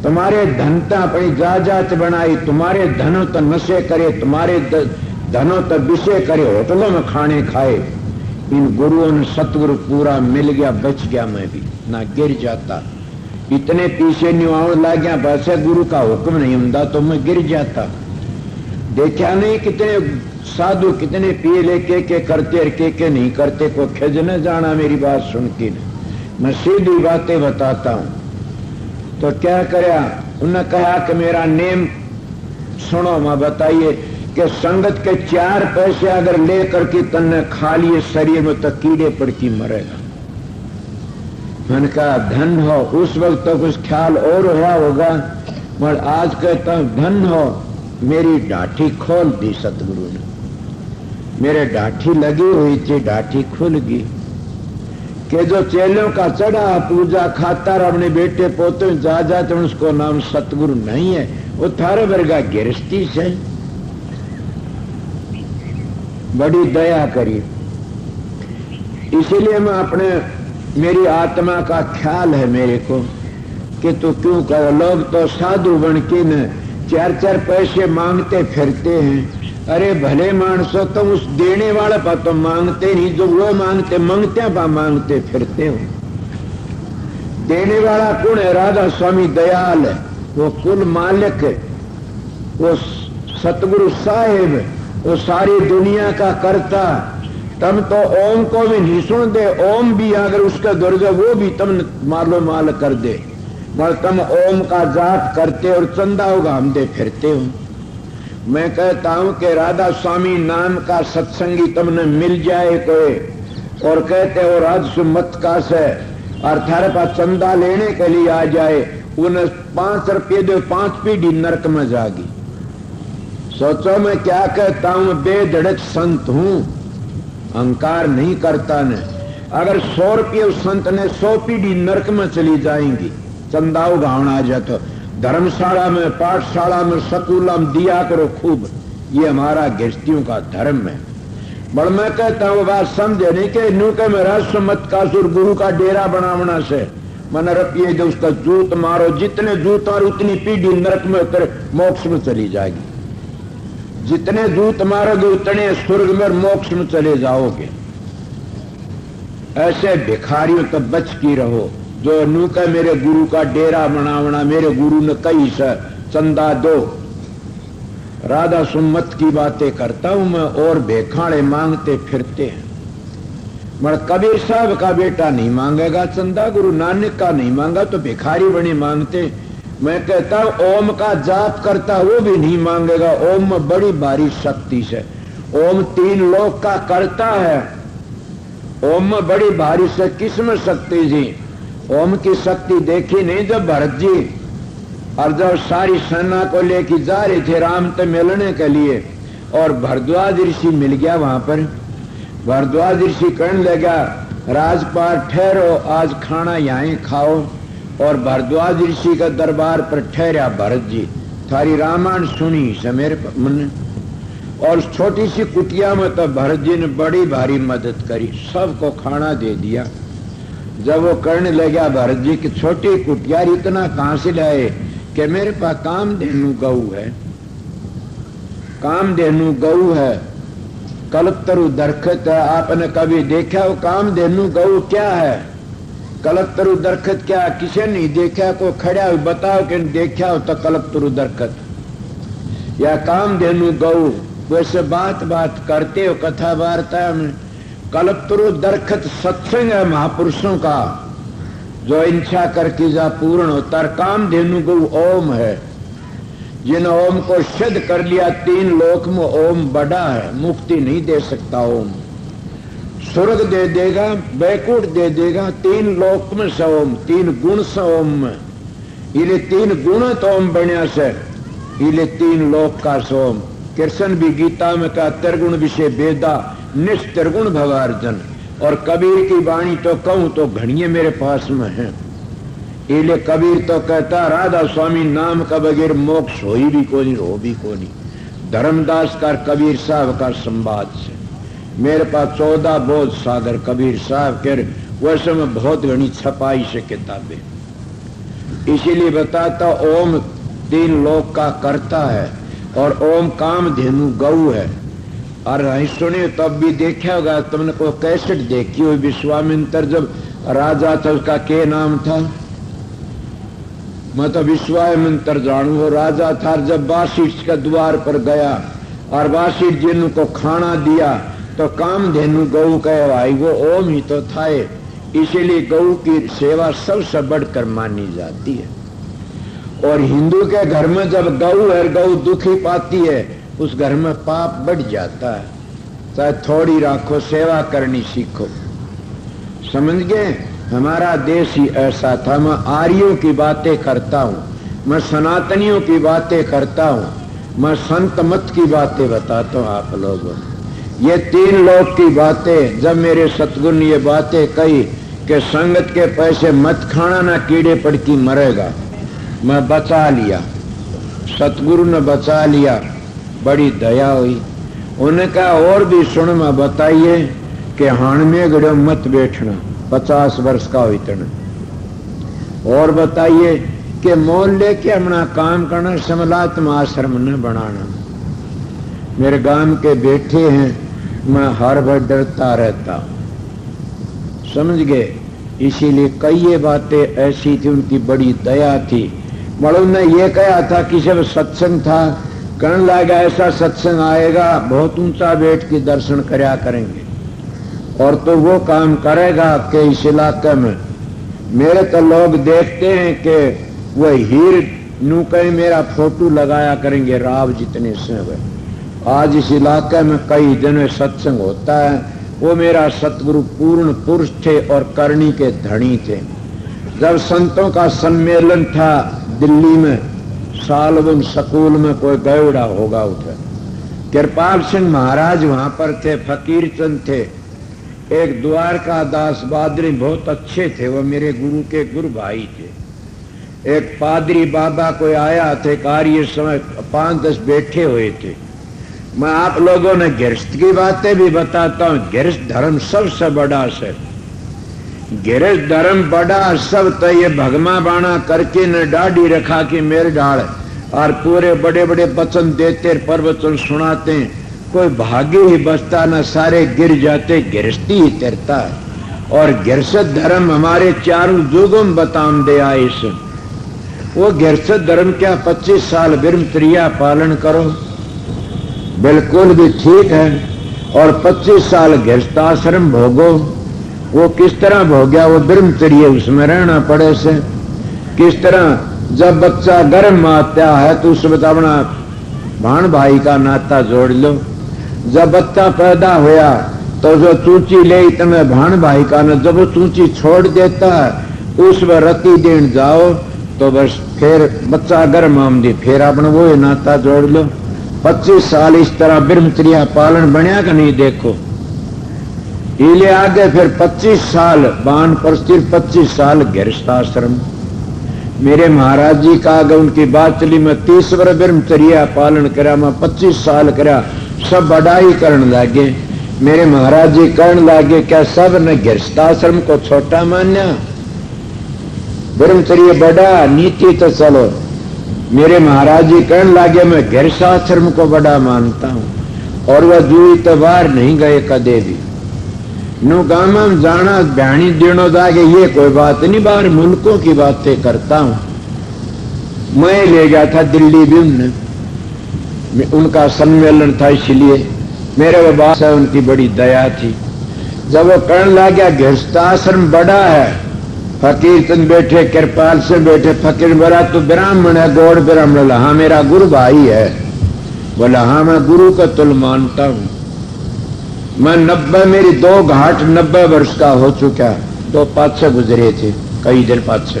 तुम्हारे धनता अपनी जायदाद बनाई, तुम्हारे धनों तो नशे करे, तुम्हारे धनों तो विषय करे, होटलों में खाने खाए। इन गुरुओं ने सतगुरु पूरा मिल गया, बच गया मैं भी ना गिर जाता। इतने पीछे न्यूआउन ला गया, वैसे गुरु का हुक्म नहीं होता तो मैं गिर जाता। देखा नहीं कितने साधु कितने पिए लेके के करते और के नहीं करते, को खिजने जाना मेरी बात सुन के। मैं सीधी बातें बताता हूं तो क्या करया, उन्होंने कहा कि मेरा नेम सुनो, मैं बताइए कि संगत के 4 पैसे अगर लेकर के तन्ने खा लिए शरीर में तो कीड़े पड़ की मरेगा। मैंने कहा धन हो, उस वक्त तो कुछ ख्याल और हुआ होगा, मगर आज कहता हूं धन हो। मेरी डाठी खोल दी सतगुरु ने, मेरे डाठी लगी हुई थी, डाठी खुल गई कि जो चेलों का चढ़ा पूजा खाता और अपने बेटे पोते जा जाते उसको नाम सतगुरु नहीं है, वो थारे वर्गा गिरस्ती से। बड़ी दया करी, इसीलिए मैं अपने मेरी आत्मा का ख्याल है मेरे को कि तू क्यों कहो। लोग तो साधु बन के न 4-4 पैसे मांगते फिरते हैं। अरे भले मानसो तुम उस देने वाले पर तो मांगते नहीं, जो वो मांगते मंगते पा मांगते फिरते हो। देने वाला कौन है? राधा स्वामी दयाल है, वो कुल मालिक है, वो सतगुरु साहेब, वो सारी दुनिया का करता। तम तो ओम को भी नहीं सुन दे, ओम भी अगर उसका दर्जा वो भी तम मालो माल कर दे। मगर तुम ओम का जाप करते और चंदा उगामते फिरते हो। मैं कहता हूं कि राधा स्वामी नाम का सत्संगी तुमने मिल जाए कोई और कहते हो राजस्व मत का से और थारे पास चंदा लेने के लिए आ जाए, उन्हें 5 रुपये दो 5 पीढ़ी नरक में जागी। सोचो मैं क्या कहता हूं, बेधड़क संत हूं, अहंकार नहीं करता ने। अगर 100 रुपये उस संत ने 100 पीढ़ी नरक में चली जाएंगी, चंदा उगावना आ जाए तो धर्मशाला में, पाठशाला में, स्कूल में दिया करो खूब, ये हमारा गृहस्थियों का धर्म है। बड़ मैं कहता हूँ बात समझे नहीं कि नू के में राष्ट्र मत कासुर गुरु का डेरा बनावना से मन रुपये दो उसका जूत मारो, जितने जूत मारो उतनी पीढ़ी नरक में कर मोक्ष में चली जाएगी, जितने जूत मारोगे उतने स्वर्ग में मोक्ष में चले जाओगे। ऐसे भिखारियों तो बच की रहो जो नू के मेरे गुरु का डेरा बनावना, मेरे गुरु ने कही से चंदा दो। राधा सुमत की बातें करता हूं मैं और भेखाड़े मांगते फिरते हैं। मगर कबीर साहब का बेटा नहीं मांगेगा चंदा, गुरु नानक का नहीं मांगा तो भिखारी बने मांगते। मैं कहता हूं ओम का जाप करता वो भी नहीं मांगेगा, ओम में बड़ी भारी शक्ति से। ओम 3 लोक का करता है, ओम में बड़ी भारी से किसमें शक्ति जी? ओम की शक्ति देखी नहीं जब भरत जी और जब सारी सेना को लेके जा रहे थे राम से मिलने के लिए और भरद्वाज ऋषि मिल गया वहां पर। भरद्वाज ऋषि कहने लगा राजपाट ठहरो, आज खाना यहीं खाओ। और भरद्वाज ऋषि का दरबार पर ठहरा भरत जी, थारी रामायण सुनी से मेरे मन। और छोटी सी कुटिया में तो भरत जी ने बड़ी भारी मदद करी, सबको खाना दे दिया। जब वो करने लगा भरत जी की छोटी कुटिया इतना कहां से लाए कि मेरे पास कामधेनु गऊ है, कामधेनु गऊ है, कल्पतरु दरखत है। आपने कभी देखा हो कामधेनु गऊ क्या है? कल्पतरु दरखत क्या किसी नहीं देखा? को खड़ा हो बताओ कि देखा हो तो कल्पतरु दरखत या कामधेनु गऊ। वैसे बात बात करते हो कथा वार्ता में। कल्पतरु दरखत सत्संग है महापुरुषों का, जो इच्छा करके जा पूर्ण होता। कामधेनु गऊ ओम है, जिन ओम को सिद्ध कर लिया 3 लोक में ओम बड़ा है, मुक्ति नहीं दे सकता ओम। स्वर्ग दे देगा, बैकुंठ दे देगा, 3 लोक में से ओम, 3 गुण से ओम में। इले 3 गुण तो ओम बनिया से, इले 3 लोक का सोम। कृष्ण भी गीता में कहा त्रिगुण विषय वेदा निस्त्रिगुण भवार्जन। और कबीर की वाणी तो कहूं तो घड़िए मेरे पास में है। इले कबीर तो कहता राधा स्वामी नाम का बगैर मोक्ष हो ही भी को नहीं, हो भी को नहीं। धर्मदास का कबीर साहब का संवाद से मेरे पास 14 बोध सागर कबीर साहब के, वैसे में बहुत घनी छपाई से किताबें। इसीलिए बताता ओम 3 लोक का करता है और ओम कामधेनु गऊ है। और सुने तब भी देखा होगा तुमने, को कैसेट देखी हो विश्वामित्र जब राजा था उसका क्या नाम था? मैं तो विश्वामित्र जानू हो राजा था। जब वासिष्ठ के द्वार पर गया और वासिष्ठ जी को खाना दिया तो कामधेनु गऊ कहे भाई वो ओम ही तो था। इसीलिए गऊ की सेवा सबसे बढ़कर मानी जाती है। और हिंदू के घर में जब गऊ है, गऊ दुखी पाती है, उस घर में पाप बढ़ जाता है। चाहे थोड़ी राखो, सेवा करनी सीखो। समझ गए? हमारा देश ही ऐसा था। मैं आर्यों की बातें करता हूँ, मैं सनातनियों की बातें करता हूँ, मैं संत मत की बातें बताता हूँ आप लोगों। ये 3 लोक की बातें जब मेरे सतगुरु ने ये बातें कही कि संगत के पैसे मत खाना ना कीड़े पड़ की मरेगा, मैं बचा लिया, सतगुरु ने बचा लिया, बड़ी दया हुई। उन्होंने कहा और भी सुन में बताइए कि हाण में गड़ो मत बैठना, 50 वर्ष का हो इतना। और बताइए कि मोल लेके अपना काम करना, समलात्म आश्रम न बनाना। मेरे गांव के बैठे हैं, मैं हर बार डरता रहता हूं। समझ गए? इसीलिए कई बातें ऐसी थी, उनकी बड़ी दया थी। बड़ों ने ये कहा था कि जब सत्संग था, कहने लगा ऐसा सत्संग आएगा बहुत ऊंचा बैठ के दर्शन करया करेंगे और तो वो काम करेगा कि इस इलाके में। मेरे तो लोग देखते हैं कि वह हीर नू कहीं मेरा फोटो लगाया करेंगे राव जितने से हुए। आज इस इलाके में कई दिनों सत्संग होता है। वो मेरा सतगुरु पूर्ण पुरुष थे और करनी के धनी थे। जब संतों का सम्मेलन था दिल्ली में, सालवन स्कूल में कोई गयोड़ा होगा उधर, कृपाल सिंह महाराज वहां पर थे, फकीर चंद थे, एक द्वारका दास बादरी बहुत अच्छे थे, वो मेरे गुरु के गुरु भाई थे। एक पादरी बाबा कोई आया थे, कार्य समय 5-10 बैठे हुए थे। मैं आप लोगों ने गृहस्थ की बातें भी बताता हूं। गृहस्थ धर्म सबसे बड़ा है। गृहस्थ धर्म बड़ा सब तो ये भगमा बाणा करके न डाढ़ी रखा कि मेरे डाल और पूरे बड़े बड़े वचन देते प्रवचन सुनाते, कोई भाग्य ही बचता न, सारे गिर जाते, गृहस्थी ही तैरता है। और गृहस्थ धर्म हमारे चारों युगों में बताम दे आए। वो गृहस्थ धर्म क्या 25 साल ब्रह्मचर्या पालन करो, बिल्कुल भी ठीक है, और 25 साल गृहस्थाश्रम भोगो। वो किस तरह भोग्या, वो ब्रह्मचर्य उसमें रहना पड़े से। किस तरह जब बच्चा गर्भ में आता है तो उसमें अपना भाण भाई का नाता जोड़ लो। जब बच्चा पैदा होया तो जो चूची ले तुम्हें भाण भाई का न, जब वो चूची छोड़ देता है उसमें रति देन जाओ तो बस फिर बच्चा गर्भ आमदी, फिर अपना वो नाता जोड़ लो। 25 साल इस तरह ब्रह्मचर्या पालन बनया का नहीं देखो। इले आगे फिर 25 साल बान पर सिर्फ 25 साल गृहस्थाश्रम। मेरे महाराज जी का आगे उनकी बात चली, मैं 30 वर्ष ब्रह्मचर्या पालन करा, मैं 25 साल करा, सब बढ़ाई करने लगे। मेरे महाराज जी कहने लगे क्या सब ने गृहस्थाश्रम को छोटा मान्या, ब्रह्मचर्य बड़ा, नीति तो चलो। मेरे महाराज जी कहने लगे मैं गृहस्थाश्रम को बड़ा मानता हूं, और वह जुई तो बाहर नहीं गए कदे भी। नु गांव में जाना बहनी दिनों जाके ये कोई बात नहीं, बाहर मुल्कों की बातें करता हूं। मैं ले गया था दिल्ली भी, उनका सम्मेलन था, इसलिए मेरे वो बात है उनकी बड़ी दया थी। जब वो कहने लगा गृहस्थाश्रम बड़ा है, फकीर चंद बैठे, कृपाल से बैठे, फकीर बोला तो ब्राह्मण है, गौड़ ब्राह्मण। बोला हाँ मेरा गुरु भाई है। बोला हाँ मैं गुरु का तुल मानता हूं। मैं 90, मेरी 2 घाट 90 वर्ष का हो चुका, 2 पाछे गुजरे थे कई दिन पाछे,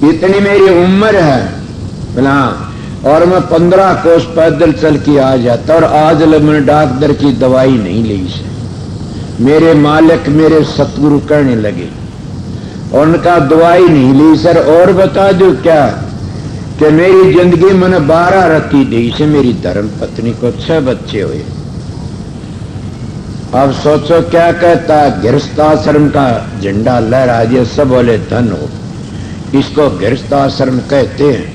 इतनी मेरी उम्र है। बोला और मैं 15 कोस पैदल चल के आ जाता, और आज मैंने डॉक्टर की दवाई नहीं ली से। मेरे मालिक मेरे सतगुरु कहने लगे, उनका दवाई नहीं ली सर। और बता दो क्या कि मेरी जिंदगी मैंने 12 रति दी से, मेरी धर्म पत्नी को 6 बच्चे हुए। अब सोचो क्या कहता, गृहस्थाश्रम का झंडा लहरा दिया, सब बोले धन हो। इसको गृहस्थाश्रम कहते हैं।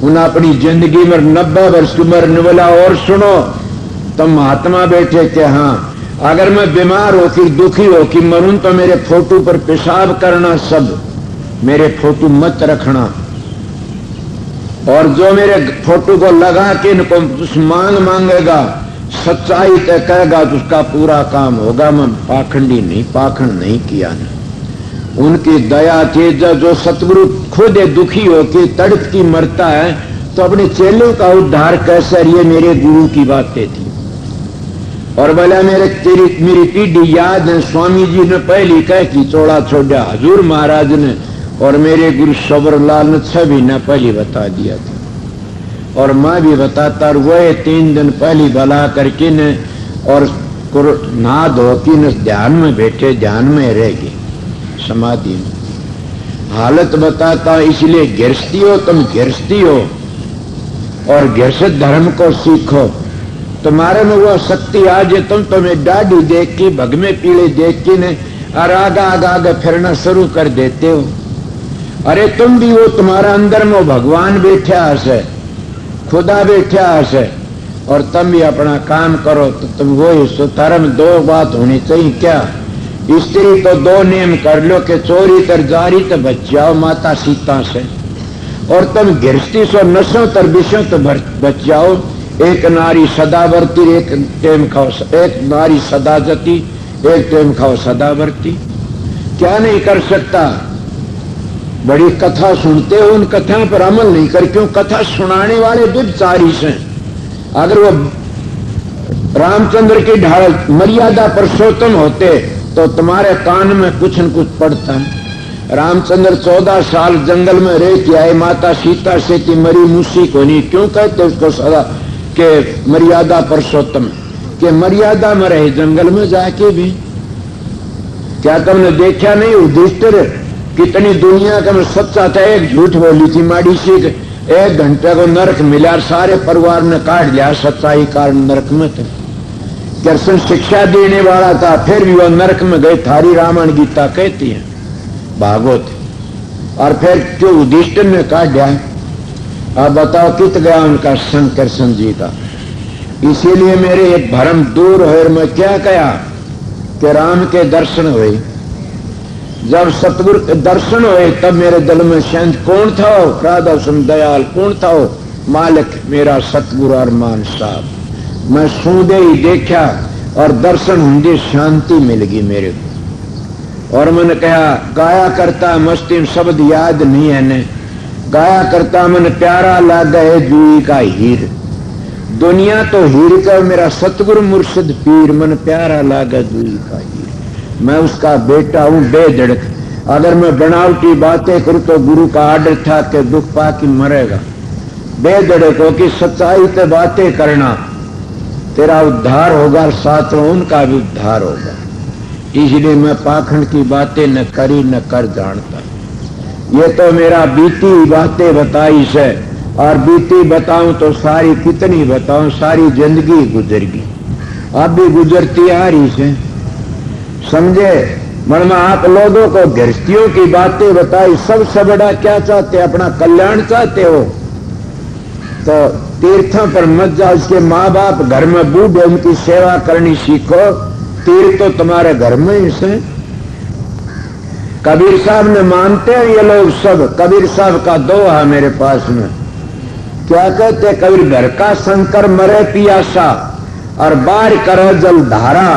उन अपनी जिंदगी में 90 वर्ष की उम्र ने बोला और सुनो, तुम महात्मा बैठे थे, हाँ अगर मैं बीमार हो कि दुखी हो कि मरूं तो मेरे फोटो पर पेशाब करना, सब मेरे फोटो मत रखना, और जो मेरे फोटो को लगा के इनको मांग मांगेगा, सच्चाई तय कहेगा तो उसका पूरा काम होगा। मैं पाखंडी नहीं, पाखंड नहीं किया नहीं। उनकी दया थी। जो सतगुरु खुद दुखी हो के तड़प की मरता है तो अपने चेलों का उद्धार कैसे, ये मेरे गुरु की बातें थी। और बोला मेरी पीढ़ी याद है, स्वामी जी ने पहली कह की चौड़ा छोड़ा, हजूर महाराज ने और मेरे गुरु सबरलाल ने 6 महीना पहले बता दिया था। और मैं भी बताता, और वह 3 दिन पहले भला करके न, और नहा धो के न ध्यान में बैठे, ध्यान में रह गए समाधि में। हालत बताता, इसलिए गृहस्थी हो, तुम गृहस्थी हो और गृहस्थ धर्म को सीखो। तुम्हारे में वो शक्ति आ जाए, तुम तुम्हें दाढ़ी देख के, भगमे पीले देख के न और आगा फिरना शुरू कर देते हो। अरे तुम भी हो, तुम्हारा अंदर में भगवान बैठा है, खुदा बैठा है, और तुम भी अपना काम करो तो तुम वो ही धर्म। 2 बात होनी चाहिए क्या, स्त्री तो 2 नियम कर लो कि चोरी तर जारी तो बच जाओ माता सीता से, और तुम गृहस्थी सो नशों तर विषयों तो बच जाओ। एक नारी सदावर्ती, एक टाइम खाओ, एक नारी सदा जती, एक टाइम खाओ सदावर्ती। क्या नहीं कर सकता, बड़ी कथा सुनते हो, उन कथाओं पर अमल नहीं कर, क्यों? कथा सुनाने वाले विचारी हैं। अगर वो रामचंद्र की ढाल मर्यादा पुरुषोत्तम होते तो तुम्हारे कान में कुछ न कुछ पड़ता है। रामचंद्र 14 साल जंगल में रह के आए, माता सीता से कि मरी मुसी को नहीं, क्यों कहते उसको सदा के मर्यादा पुरुषोत्तम? के मर्यादा में रहे जंगल में जाके भी। क्या तुमने देखा नहीं युधिष्ठिर कितनी दुनिया का में सच्चा था, एक झूठ बोली थी माड़ी सी, 1 घंटे को नरक मिला, सारे परिवार ने काट लिया, सच्चाई कारण नरक में थे। कृष्ण शिक्षा देने वाला था, फिर भी वो नरक में गए, थारी रामायण गीता कहती है, भागवत। और फिर क्यों युधिष्ठिर ने काट दिया? अब बताओ कित गया उनका संग कृष्ण जी का। इसीलिए मेरे एक भ्रम दूर हो, और मैं क्या कहा कि राम के दर्शन हुए। जब सतगुरु के दर्शन हुए तब मेरे दिल में शांति। कौन था वो? राधा सुन दयाल कौन था वो? मालिक मेरा सतगुरु अरमान साहब। मैं सूदे ही देखा और दर्शन होंगे, शांति मिल गई मेरे को। और मैंने कहा गाया करता मस्ती में शब्द याद नहीं है ने, गाया करता मन प्यारा लागा है जूई का हीर। दुनिया तो हीर का, मेरा सतगुरु मुर्शिद पीर मन प्यारा लागा जूई का हीर। मैं उसका बेटा हूं बेधड़क। अगर मैं बनावटी बातें करूं तो गुरु का आर्डर था कि दुख पाके मरेगा। बेधड़क हो कि सच्चाई से बातें करना, तेरा उद्धार होगा, साथ में उनका भी उद्धार होगा। इसलिए मैं पाखंड की बातें न करी न कर जानता। ये तो मेरा बीती बातें बताई से, और बीती बताऊं तो सारी कितनी बताऊं, सारी जिंदगी गुजर गई, अब भी गुजरती आ रही से, समझे? मनमा आप लोगों को गृहस्थियों की बातें बताई, सबसे बड़ा क्या चाहते? अपना कल्याण चाहते हो तो तीर्थों पर मत जाओ। उसके माँ बाप घर में बूढ़े, उनकी सेवा करनी सीखो। तीर्थ तो तुम्हारे घर में ही से। कबीर साहब ने मानते हैं ये लोग सब। कबीर साहब का दोहा मेरे पास में, क्या कहते? कबीर घर का शंकर मरे पियासा और बाहर करे जल धारा,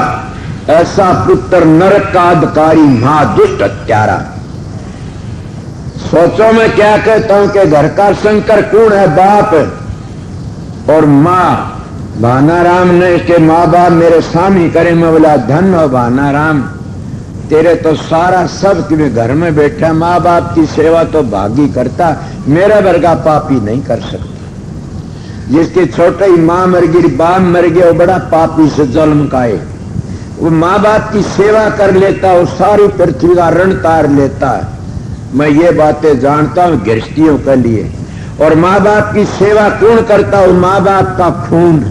ऐसा पुत्र नरक का अधिकारी महादुष्ट हत्यारा। सोचो मैं क्या कहता हूं कि घर का शंकर कौन है? बाप और माँ। भानाराम ने इसके माँ बाप मेरे सामने करे, मैं बोला धन हो भानाराम, तेरे तो सारा सब कि घर में बैठा, माँ बाप की सेवा तो भागी करता, मेरा वर्गा पापी नहीं कर सकता। जिसकी छोटे ही माँ मर गई, बाप मर गया, वो बड़ा पापी से जुल्म का है। वो माँ बाप की सेवा कर लेता, वो सारी पृथ्वी का ऋण तार लेता है। मैं ये बातें जानता हूं गृहस्थियों के लिए। और माँ बाप की सेवा कौन करता? वो माँ बाप का खून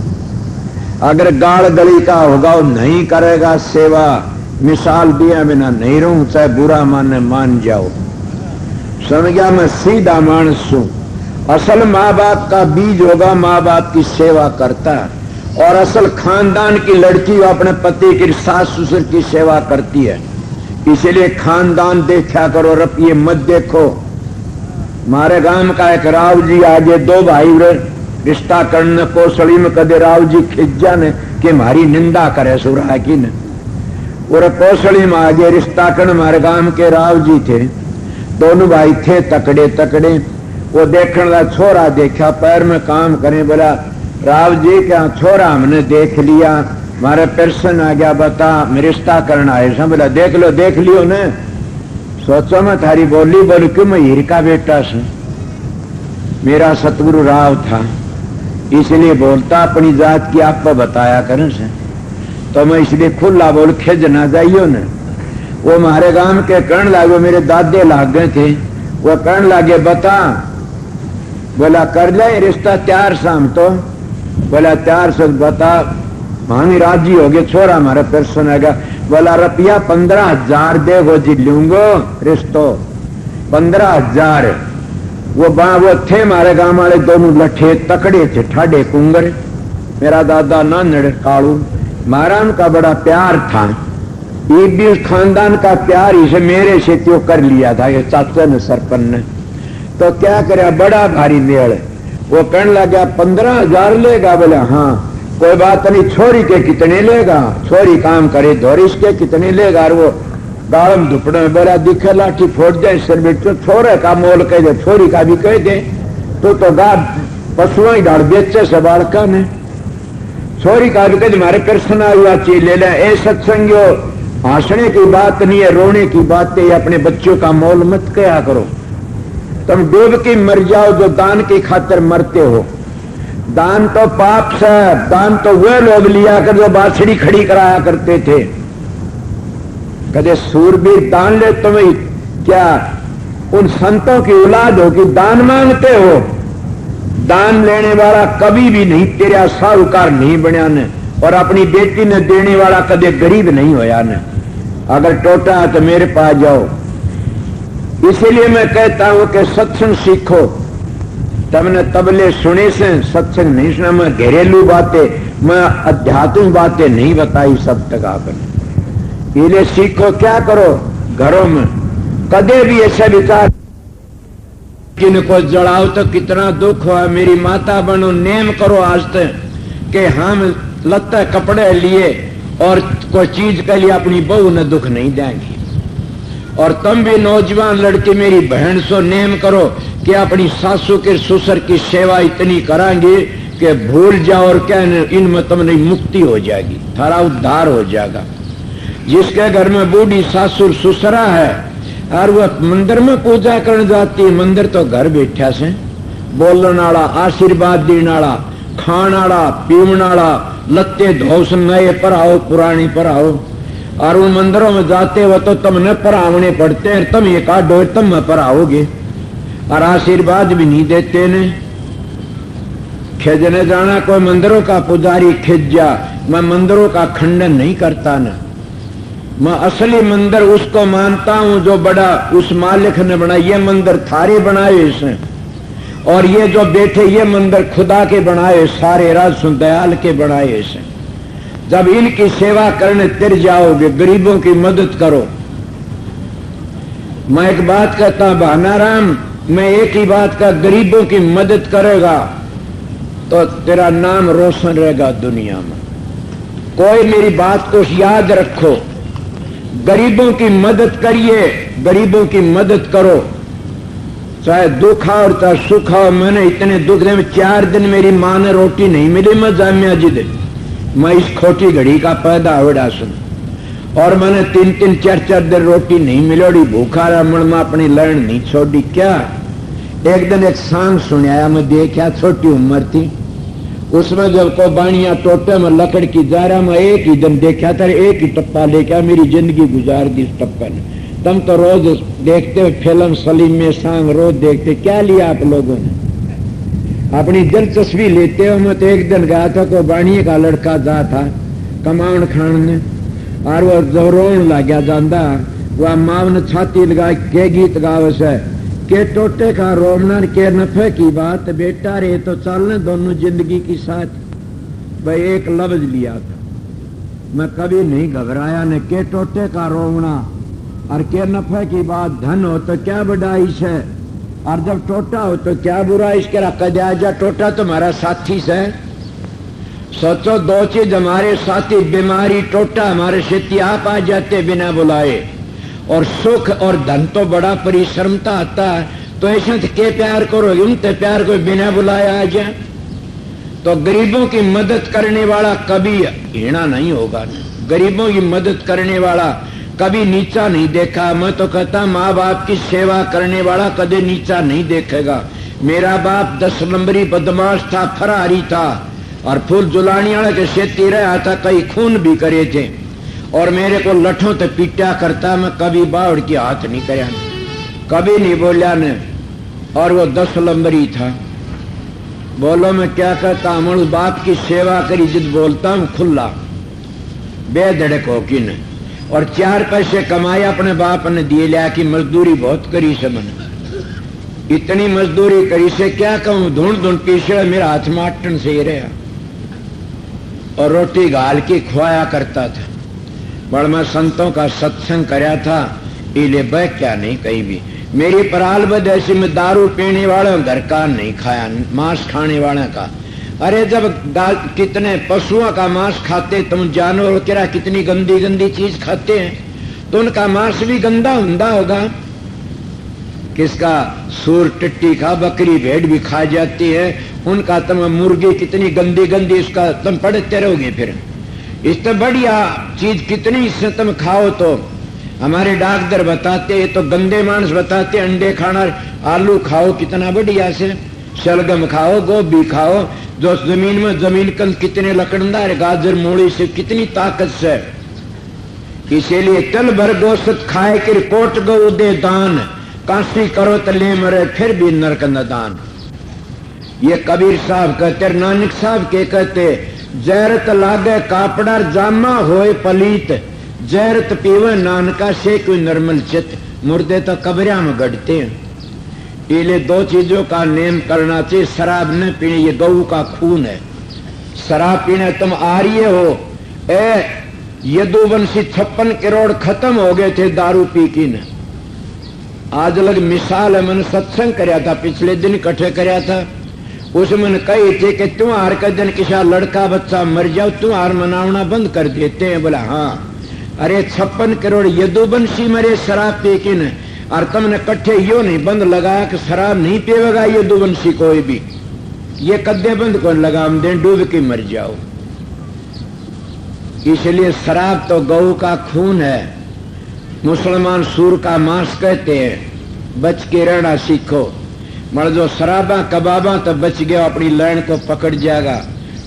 अगर गाड़ गली का होगा वो नहीं करेगा सेवा। मिसाल दिया बिना नहीं रहूं, चाहे बुरा माने मान जाओ। समझ गया? मैं सीधा मानस हूं। असल माँ बाप का बीज होगा, माँ बाप की सेवा करता है। और असल खानदान की लड़की अपने पति की सास ससुर की सेवा करती है। इसलिए खानदान देखा करो, रुपये मत देखो। हमारे गांव का एक राव जी आगे, 2 भाई रिश्ता करने कोसड़ी में कदे राव जी खिज्जा ने कि हमारी निंदा करे सुरा की ने। और कोसड़ी में आगे रिश्ता करने हमारे गांव के राव जी थे। दोनों भाई थे तकड़े तकड़े। वो देखने का छोरा देखा, पैर में काम करे, बोला राव जी क्या छोरा हमने देख लिया, हमारे पर्सन आ गया, बता मैं रिश्ता करना है। बोला देख लियो ने। सोचो मैं थारी बोली बोलू क्यों? मैं हीर का बेटा से, मेरा सतगुरु राव था, इसलिए बोलता, अपनी जात की आपको बताया करें से। तो मैं इसलिए खुला बोल, खिज ना जाइयो ने। वो हमारे गांव के कहने लागे, मेरे दादे लाग गए थे, वो कहने लागे बता। बोला कर ले रिश्ता तैयार शाम तो। बोला तैयार से बता। मांगी राजी हो गए, छोरा हमारे पर्सन आएगा। बोला रुपया 15,000 दे वो जी लूंगो रिश्तो। 15,000। वो थे हमारे गांव वाले दोनों लठे तकड़े थे, ठाडे कुंगर। मेरा दादा नानड़ कालू, महाराज का बड़ा प्यार था। ये भी उस खानदान का प्यार इसे मेरे से क्यों कर लिया था ये चाचा ने, सरपंच ने। तो क्या करे, बड़ा भारी मेल। वो कहने लगा 15,000 लेगा? बोला हाँ। कोई बात नहीं, छोरी के कितने लेगा? छोरी काम करे धोरिश के कितने लेगा? और वो गालम धुपड़े में बड़ा दिखे लाठी फोड़ जाए सिर में तो छोरे का मोल कह दे छोरी का भी कह दे तो गा पशुओं ही डाल बेचे से बालका ने छोरी का भी कह दे मारे प्रश्न हुआ चीज ले लें। ए सत्संगियों, हंसने की बात नहीं है, रोने की बात है। अपने बच्चों का मोल मत किया करो। तुम डूब के मर जाओ जो दान की खातिर मरते हो। दान तो पाप से, दान तो वे लोग लिया कर जो बाछड़ी खड़ी कराया करते थे। कदे सूरबीर दान ले, तुम्हें क्या उन संतों की औलाद हो कि दान मांगते हो? दान लेने वाला कभी भी नहीं तेरा साहूकार नहीं बना ने, और अपनी बेटी ने देने वाला कदे गरीब नहीं होया ने। अगर टोटा है तो मेरे पास जाओ। इसीलिए मैं कहता हूं कि सत्संग सीखो। तुमने तबले सुने से सत्संग नहीं सुना। मैं घरेलू बातें, मैं आध्यात्मिक बातें नहीं बताई सब तक आपने। इन्हें सीखो। क्या करो घरों में, कदे भी ऐसा विचार जिनको जड़ाओ तो कितना दुख हुआ। मेरी माता बनो, नेम करो आज तक कि हम लत्ते कपड़े लिए और कोई चीज के लिए अपनी बहू ने दुख नहीं देंगी। और तुम भी नौजवान लड़के मेरी बहन सो नेम करो कि अपनी सासू के ससुर की सेवा इतनी करांगे कि भूल जाओ और कहने इनमें तुमने मुक्ति हो जाएगी, थारा उद्धार हो जाएगा। जिसके घर में बूढ़ी सासुर ससुरा है और वह मंदिर में पूजा करने जाती है, मंदिर तो घर बैठा से बोलने वाला, आशीर्वाद देने वाला, खाने वाला, पीने वाला, लत्ते धोस नए पर आओ पुरानी पर आओ। और उन मंदिरों में जाते हो तो तुमने परावने पड़ते हैं, तुम एक आध डोर तुम पर आओगे और आशीर्वाद भी नहीं देते ने। खिजने जाना, कोई मंदिरों का पुजारी खिज जा, मैं मंदिरों का खंडन नहीं करता ना। मैं असली मंदिर उसको मानता हूं जो बड़ा उस मालिक ने बनाया। ये मंदिर थारे बनाए इसने, और ये जो बैठे ये मंदिर खुदा के बनाए, सारे राज दयाल के बनाए इसने। जब इनकी सेवा करने तिर जाओगे, गरीबों की मदद करो। मैं एक बात कहता हूं भानाराम, मैं एक ही बात का, गरीबों की मदद करेगा तो तेरा नाम रोशन रहेगा दुनिया में। कोई मेरी बात को याद रखो, गरीबों की मदद करिए, गरीबों की मदद करो, चाहे दुख और चाहे सुख हो। मैंने इतने दुख दे, 4 दिन मेरी मां ने रोटी नहीं मिली, मैं जामिया जी दे, मैं इस खोटी घड़ी का पैदा आवड़ा सुन। और मैंने 3-3 4-4 दिन रोटी नहीं मिलोड़ी, भूखा रहा मन में अपनी लड़ नहीं छोड़ी। क्या एक दिन एक सांग सुनाया, मैं देखा, छोटी उम्र थी उसमें, जब को बाणिया टोटे में लकड़ की जारा में एक ही दिन देखा था, एक ही टप्पा लेकर मेरी जिंदगी गुजार दी इस टप्पा ने। तुम तो रोज देखते हो फिल्म सलीम में सांग, रोज देखते, क्या लिया आप लोगों ने? अपनी दिलचस्पी लेते हो। मैं तो एक दिन गया था, को बाणिए का लड़का जा था कमाउन खान ने, और वो जब रोन लग गया जाता, वह माँ ने छाती लगा के गीत गावे से के टोटे का रोमना के नफे की बात, बेटा रे तो चलने दोनों जिंदगी की साथ। भाई एक लफ्ज लिया था, मैं कभी नहीं घबराया ने। के टोटे का रोमना और के नफे की बात, धन हो तो क्या बढ़ाई से, और जब टोटा हो तो क्या बुरा। इसके रखा जाए जा, टोटा तुम्हारा साथी से। सोचो 2 चीज हमारे साथी, बीमारी टोटा, हमारे साथी आप आ जाते बिना बुलाए, और सुख और धन तो बड़ा परिश्रमता आता है। तो ऐसे के प्यार करो, उनसे प्यार को बिना बुलाया आ जाए। तो गरीबों की मदद करने वाला कभी हीना नहीं होगा, गरीबों की मदद करने वाला कभी नीचा नहीं देखा। मैं तो कहता माँ बाप की सेवा करने वाला कभी नीचा नहीं देखेगा। मेरा बाप 10 नंबरी बदमाश था, फरारी था, और फूल जुलानी वाले के सेती रहा था, कई खून भी करे थे, और मेरे को लठों ते पीटा करता। मैं कभी बावड़ की हाथ नहीं कराया, कभी नहीं बोलिया ने, और वो 10 नंबरी था। बोलो मैं क्या कहता हूँ, बाप की सेवा करी जिद बोलता हूँ खुला बेधड़क हो कि नहीं। और 4 पैसे कमाए अपने बाप ने दिए, लिया कि मजदूरी बहुत करी से मैंने, इतनी मजदूरी करी से क्या कहूँ, ढूंढ ढूंढ पीछे मेरा हाथ में आटन से ही रहा, और रोटी गाल के खुआया करता था। बड़ मैं संतों का सत्संग कराया था, इले बह क्या नहीं कहीं भी। मेरी पराल बद ऐसी में दारू पीने वाले घर का नहीं खाया, मांस खाने वाले का। अरे जब कितने पशुओं का मांस खाते तुम, जानवर क्या कितनी गंदी गंदी चीज खाते हैं। तो उनका मांस भी गंदा हुंदा होगा। किसका? सूर टिट्टी का, बकरी भेड़ भी खा जाती है उनका। तुम मुर्गी कितनी गंदी गंदी, इसका तुम पढ़ते रहोगे। फिर इससे बढ़िया चीज कितनी इससे तुम खाओ। तो हमारे डॉक्टर बताते हैं, तो गंदे मांस बताते, अंडे खाना, आलू खाओ कितना बढ़िया से, शलगम खाओ, गोभी खाओ, जो जमीन में जमीन कन कितने लकड़दार, गाजर मूली से कितनी ताकत से। इसीलिए तल भर गोश्त खाए कि कोट गौ दे दान, काशी करो तो ले मरे फिर भी नरक न दान। ये कबीर साहब कहते, नानक साहब के कहते, जैरत लागे कापड़ा जामा होए पलीत, जैरत पीवे नानका से कोई निर्मल चित। मुर्दे तो कब्रिया में गढ़ते हैं। इले दो चीजों का नेम करना चाहिए। शराब न पीने, ये गऊ का खून है। शराब पीने तुम आर्य हो। यदुवंशी 56 करोड़ खत्म हो गए थे दारू पी की ने। आज लग मिसाल है, मैंने सत्संग कराया था, पिछले दिन इकट्ठे कराया था। उसमें कही थे कि त्योहार का दिन किसा लड़का बच्चा मर जाओ, त्योहार मनावना बंद कर देते हैं। बोला हाँ, अरे 56 करोड़ यदुवंशी मरे शराब पी के न, और तुमने कट्ठे यो नहीं बंद लगाया कि शराब नहीं पीवेगा यदुवंशी कोई भी। ये कद्दे बंद कौन लगा, हम दे डूब के मर जाओ। इसलिए शराब तो गऊ का खून है। मुसलमान सूर का मांस कहते हैं। बच के रहना सीखो। मर जो शराबा कबाबा तो बच गया, अपनी लाइन को पकड़ जाएगा।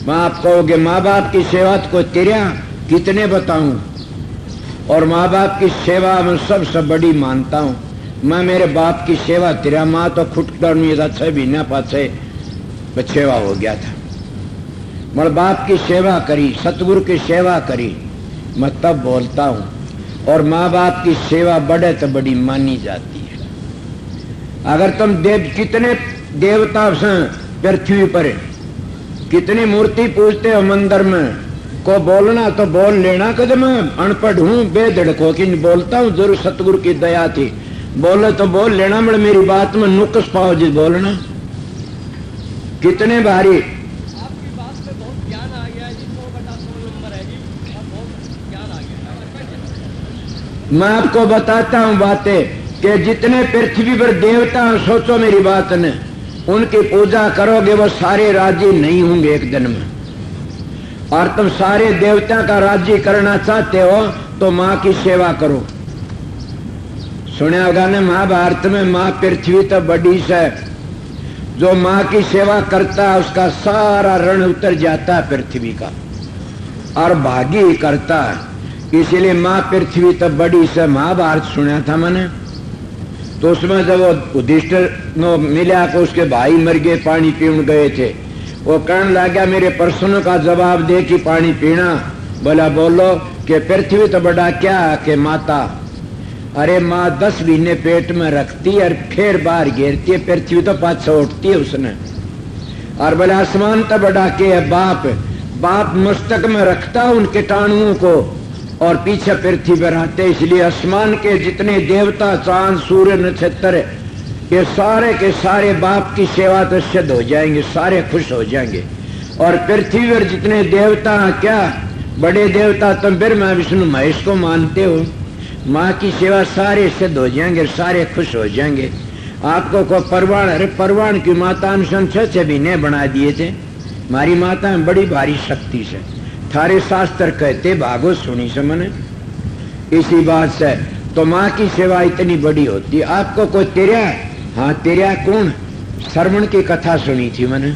माँ आप कहोगे माँ बाप की सेवा को तेरा कितने बताऊं, और माँ बाप की सेवा में सबसे बड़ी मानता हूं मैं। मेरे बाप की सेवा तेरा, माँ तो खुटकर नहीं था, 6 महीना पाछे बछेवा हो गया था। मर बाप की सेवा करी, सतगुरु की सेवा करी, मैं तब बोलता हूं। और माँ बाप की सेवा बड़े तो बड़ी मानी जाती है। अगर तुम कितने देवता से पृथ्वी पर, कितनी मूर्ति पूजते हो मंदिर में, को बोलना तो बोल लेना। कद मैं अनपढ़ हूं, बेधड़क हो कि बोलता हूं, जरूर सतगुरु की दया थी। बोले तो बोल लेना, मगर मेरी बात में नुक्स पाओ जी बोलना। कितने भारी आपकी बात पे बहुत ज्ञान आ गया जी। 100/100 नंबर है जी, बहुत ज्ञान आ गया। मैं आपको बताता हूं बातें कि जितने पृथ्वी पर देवता हैं, सोचो मेरी बात ने, उनकी पूजा करोगे वो सारे राजी नहीं होंगे एक दिन में। और तुम सारे देवता का राजी करना चाहते हो तो माँ की सेवा करो। सुना होगा ने महाभारत में, माँ पृथ्वी तो बड़ी से, जो माँ की सेवा करता है उसका सारा ऋण उतर जाता है पृथ्वी का, और भागी ही करता है। इसीलिए माँ पृथ्वी तो बड़ी से। महाभारत सुना था मैंने, तो उसमें जब वो युधिष्ठिर नो मिला को उसके भाई मर गए, पानी पीने गए थे, वो कहने लगा मेरे प्रश्नों का जवाब दे कि पानी पीना। बोला बोलो कि पृथ्वी तो बड़ा क्या कि माता। अरे माँ 10 महीने पेट में रखती है और फिर बाहर घेरती है, पृथ्वी तो पाछा उठती है उसने। और बोला आसमान तो बड़ा के है बाप, बाप मस्तक में रखता उन कीटाणुओं को और पीछे पृथ्वी पर आते। इसलिए आसमान के जितने देवता, चांद, सूर्य, नक्षत्र, ये सारे के सारे बाप की सेवा तो सिद्ध हो जाएंगे, सारे खुश हो जाएंगे। और पृथ्वी पर जितने देवता हैं, क्या बड़े देवता तुम ब्रह्मा विष्णु महेश को मानते हो, माँ की सेवा सारे सिद्ध हो जाएंगे, सारे खुश हो जाएंगे। आपको को परवान, अरे परवान की माता अनुसन 6 महीने बना दिए थे। हमारी माता में बड़ी भारी शक्ति से, थारे शास्त्र कहते भागवत सुनी से मैंने। इसी बात से तो माँ की सेवा इतनी बड़ी होती है। आपको कोई तेरा, हाँ तेरा कौन, श्रवण की कथा सुनी थी मैंने।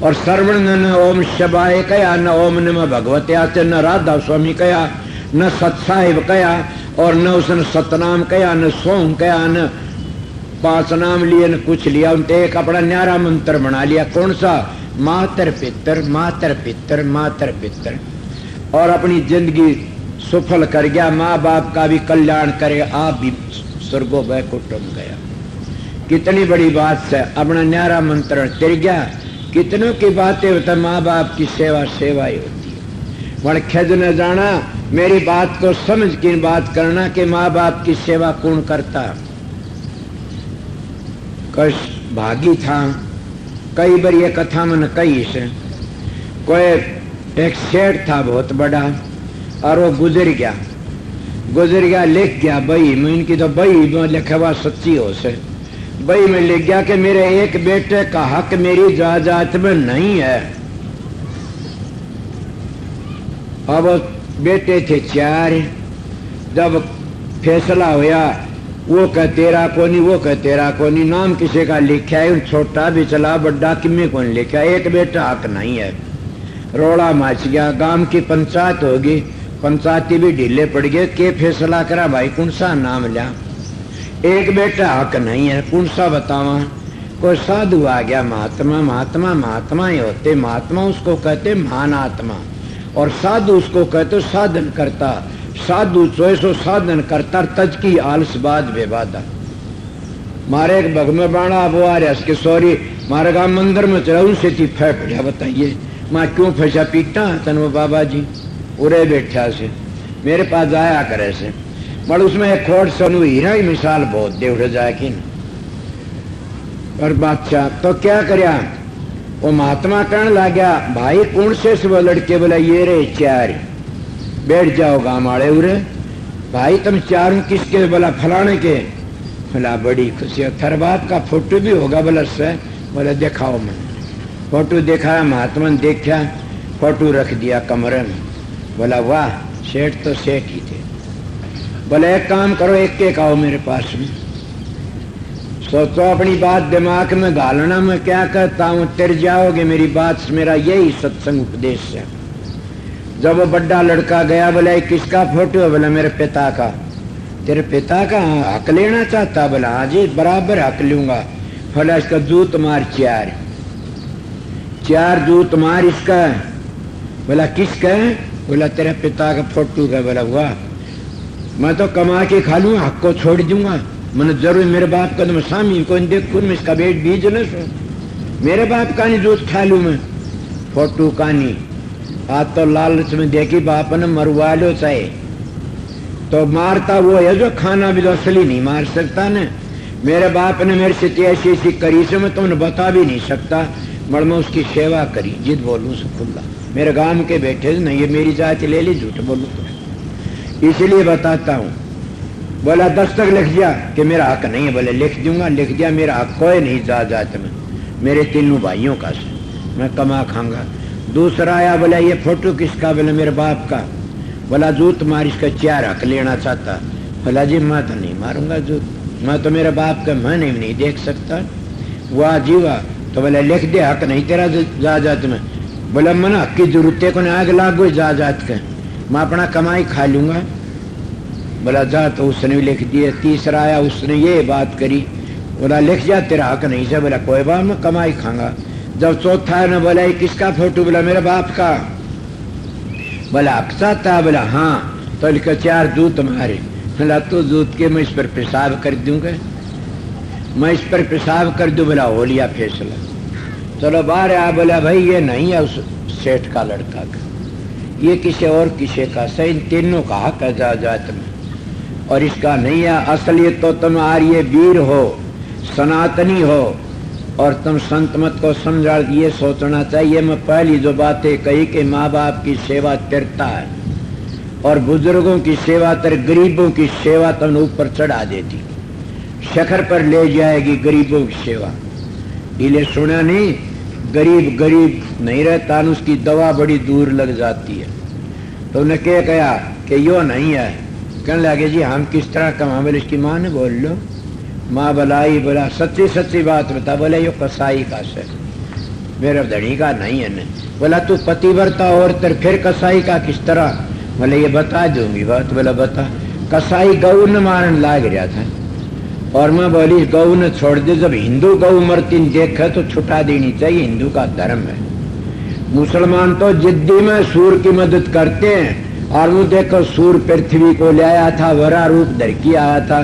और श्रवण ने न ओम शबाय कया, न ओम नमः भगवते आते, न राधा स्वामी कया, न सत्साहिब कया, और न उसने सतनाम कया, न सोम कया, न 5 नाम लिए, न कुछ लिया। उनते एक अपना न्यारा मंत्र बना लिया। कौन सा? मातर पितर, मातर पितर, मातर पितर। और अपनी जिंदगी सफल कर गया। माँ बाप का भी कल्याण करे, आप भी स्वर्गो वैकुंठम गया। कितनी बड़ी बात है। अपना न्यारा मंत्र तिर गया। कितनों की बातें होता, माँ बाप की सेवा सेवा ही होती है। बड़ खेद न जाना, मेरी बात को समझ के बात करना कि माँ बाप की सेवा कौन करता। कश भागी था, कई बार ये कथा मैंने कही से। कोई एक शेर था बहुत बड़ा, और वो गुजर गया। गुजर गया, लिख गया बही में, इनकी तो बही में लिखा हुआ सच्ची हो से, बही में लिख गया कि मेरे एक बेटे का हक मेरी जायदाद में नहीं है। अब बेटे थे 4, जब फैसला हुआ वो कह तेरा कोनी, वो कह तेरा कोनी, नाम किसी का लिखा है, छोटा भी चला बड़ा किमे कौन लिखा है, एक बेटा हक नहीं है। रोड़ा मच गया, गांव की पंचायत होगी, पंचायती भी ढीले पड़ गए, के फैसला करा भाई कौन सा नाम लिया, एक बेटा हक नहीं है, कौन सा बतावा। कोई साधु आ गया, महात्मा महात्मा महात्मा ही होते, महात्मा उसको कहते महान आत्मा, और साधु उसको कहते साधन करता, साधु चोसो साधन करता, तज की आलस बाद बेबादा। मारे एक भग में बाणा वो आ रहा इसके सॉरी मारे गांव मंदिर में चला, उनसे थी फै पड़ा, बताइए माँ क्यों फंसा पीटा तन वो बाबा जी उरे बैठा से मेरे पास आया करे से, मगर उसमें एक खोट सनु हीरा ही मिसाल बहुत दे उठ जाए कि न। और बादशाह तो क्या करया, वो महात्मा कहने लग गया भाई कौन से वो लड़के, बोला ये रे 4, बैठ जाओ गांव वाले उरे। भाई तुम 4 किसके, बोला फलाने के। बोला बड़ी खुशी है, थर बाप का फोटो भी होगा, बोला से, बोला दिखाओ। मैं फोटो दिखाया, महात्मा ने देखा, फोटो रख दिया कमरे में। बोला वाह सेठ तो सेठ ही थे। बोला एक काम करो, एक आओ मेरे पास में, सोचो अपनी बात दिमाग में घालना, मैं क्या कहता हूँ तिर जाओगे मेरी बात से, मेरा यही सत्संग उपदेश है। जब वो बड़ा लड़का गया, बोला किसका फोटो है, बोला मेरे पिता का। तेरे पिता का हक लेना चाहता, बोला हाँ जी बराबर हक लूंगा। बोला इसका जूत मार 4 जूत मार इसका। बोला किसका है, बोला तेरे पिता का फोटो का। बोला वाह मैं तो कमा के खा लूंगा, हक को छोड़ दूंगा, मैंने जरूर मेरे बाप का तो मैं सामी को देखू मैं इसका बेट बिजनेस हूँ, मेरे बाप का नहीं जूत खा लू मैं, फोटो का नहीं। आज तो लालच में देखी बाप ने मरवा लो चाहे तो मारता वो है जो खाना भी तो असली नहीं मार सकता ने। मेरे बाप ने मेरे से ऐसी ऐसी करी से मैं तुमने बता भी नहीं सकता, मगर मैं उसकी सेवा करी, जिद बोलूं से खुला। मेरे गांव के बैठे नहीं, ये मेरी जात ले ली, झूठ बोलूं तो इसलिए बताता हूँ। बोला दस्तक लिख दिया कि मेरा हक नहीं है, बोले लिख दूंगा, लिख दिया मेरा हक कोई नहीं जात में, मेरे 3 भाइयों का से मैं कमा खाऊंगा। दूसरा आया, बोला ये फोटो किसका, बोले मेरे बाप का। बोला जूत मार इसका 4 हक लेना चाहता। बोला जी मैं तो नहीं मारूंगा जूत, मैं तो मेरे बाप का मैं नहीं देख सकता। वाह जी वाह, तो बोले लिख दे हक नहीं तेरा जात में। बोला मन हक की जरूरत है, को आग लागो जात के, मैं अपना कमाई खा लूंगा। बोला जा, तो उसने भी लिख दिए। तीसरा आया, उसने ये बात करी, बोला लिख जा तेरा हक नहीं से। बोला कोई बात मैं कमाई खाऊंगा। जब चौथा ने बोला किसका फोटो, बोला मेरे बाप का। बोला अक्सा था, बोला हाँ, तो लिखा 4 जूत मारे। बोला तो जूत के मैं इस पर पेशाब कर दूंगा, मैं इस पर पेशाब कर दूं। बोला हो लिया फैसला, चलो बाहर आ। बोला भाई ये नहीं है उस सेठ का लड़का का, ये किसी और किसी का, सही इन तीनों का हक है जात में, और इसका नहीं है। असलियत तो तुम आर्य वीर हो, सनातनी हो, और तुम संत मत को समझा। ये सोचना चाहिए, मैं पहली जो बातें कही कि माँ बाप की सेवा तिरता है, और बुजुर्गों की सेवा तर, गरीबों की सेवा तुम ऊपर चढ़ा देती, शिखर पर ले जाएगी गरीबों की सेवा। इले सुना नहीं, गरीब गरीब नहीं रहता, उसकी दवा बड़ी दूर लग जाती है। तो उन्हें क्या कहा कि यो नहीं है, कहने लगे जी हम किस तरह कमा। बोले इसकी माँ ने बोल लो। माँ बुलाई, बोला सच्ची सच्ची बात बता। बोले यो कसाई का से, मेरे धनी का नहीं है। बोला तू पतिव्रता और तर फिर कसाई का किस तरह। बोले ये बता दूंगी बात। बोला बता। कसाई गऊ न मारन लाग रहा था, और मैं बोली गऊ ने छोड़ दे। जब हिंदू गऊ मरती देखा तो छुटा देनी चाहिए, हिंदू का धर्म है। मुसलमान तो जिद्दी में सूर की मदद करते हैं, और वो देखो सूर पृथ्वी को ले आया था, वरा रूप धर के आया था,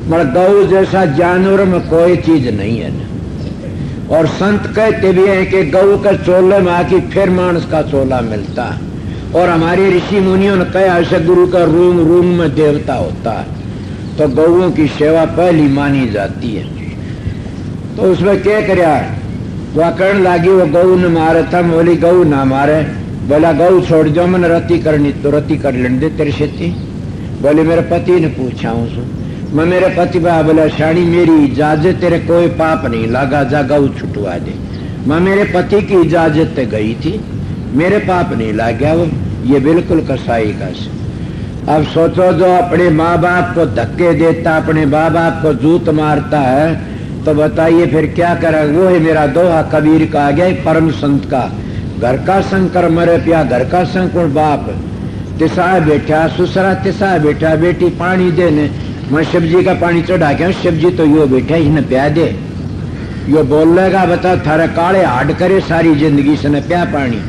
मगर गऊ जैसा जानवर में कोई चीज नहीं है न। और संत कहते भी हैं कि गऊ का चोले में आके फिर मानस का चोला मिलता है, और हमारे ऋषि मुनियों ने कहा ऐसे गुरु का रूम रूम में देवता होता है। तो गऊओं की सेवा पहली मानी जाती है। तो उसमें क्या करया, वह करने लगी, वो गऊ ने मारा था। बोली गऊ ना मारे। बोला गऊ छोड़ जाओ, मैंने रति करनी तो रति कर लेने दे तेरे से। बोले मेरे पति ने पूछा हूं मैं मेरे पति बा बोला शाणी मेरी इजाजत तेरे कोई पाप नहीं लगा जा गऊ छुटवा दे। मैं मेरे पति की इजाजत ते गई थी, मेरे पाप नहीं लग गया वो, ये बिल्कुल कसाई का से। अब सोचो जो अपने माँ बाप को धक्के देता, अपने माँ बाप को जूत मारता है, तो बताइए फिर क्या करें। वो है मेरा दोहा कबीर का आ गया परम संत का, घर का संग कर मरे पिया घर का संग कौन बाप। तिसा बैठा सुसरा तिसा बैठा बेटी पानी देने, मैं शिव जी का पानी चढ़ा के शिव जी तो यो बैठा इन्हें प्या दे, यो बोलेगा बता थारे काले हाड करे सारी जिंदगी से न प्या पानी।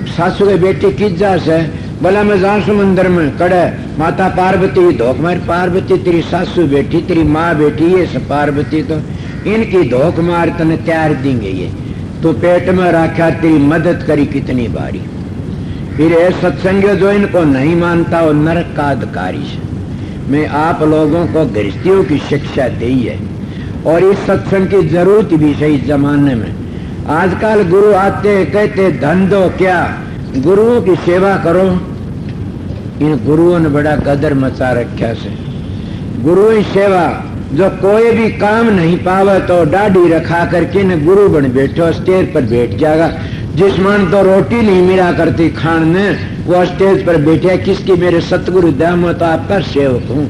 सासू के बेटी किस जा से बोला मैं जाऊं समुद्र में कड़े माता पार्वती धोख मार। पार्वती तेरी सासू बेटी तेरी माँ बेटी ये सब पार्वती तो इनकी धोख मार तने तैयार देंगे ये, तो पेट में रखा तेरी मदद करी कितनी बारी। फिर ये सत्संग जो इनको नहीं मानता वो नरक का अधिकारी है। मैं आप लोगों को गृहस्थियों की शिक्षा दी है और इस सत्संग की जरूरत भी सही जमाने में। आजकल गुरु आते कहते धन दो क्या, गुरुओं की सेवा करो। इन गुरुओं ने बड़ा कदर मचा रखा से। गुरु की सेवा जो कोई भी काम नहीं पावे तो दाढ़ी रखा करके न गुरु बन बैठो, स्टेज पर बैठ जाएगा। जिस मन तो रोटी नहीं मिला करती खान ने वो स्टेज पर बैठे, किसकी मेरे सतगुरु दया मैं तो आपका सेवक हूँ।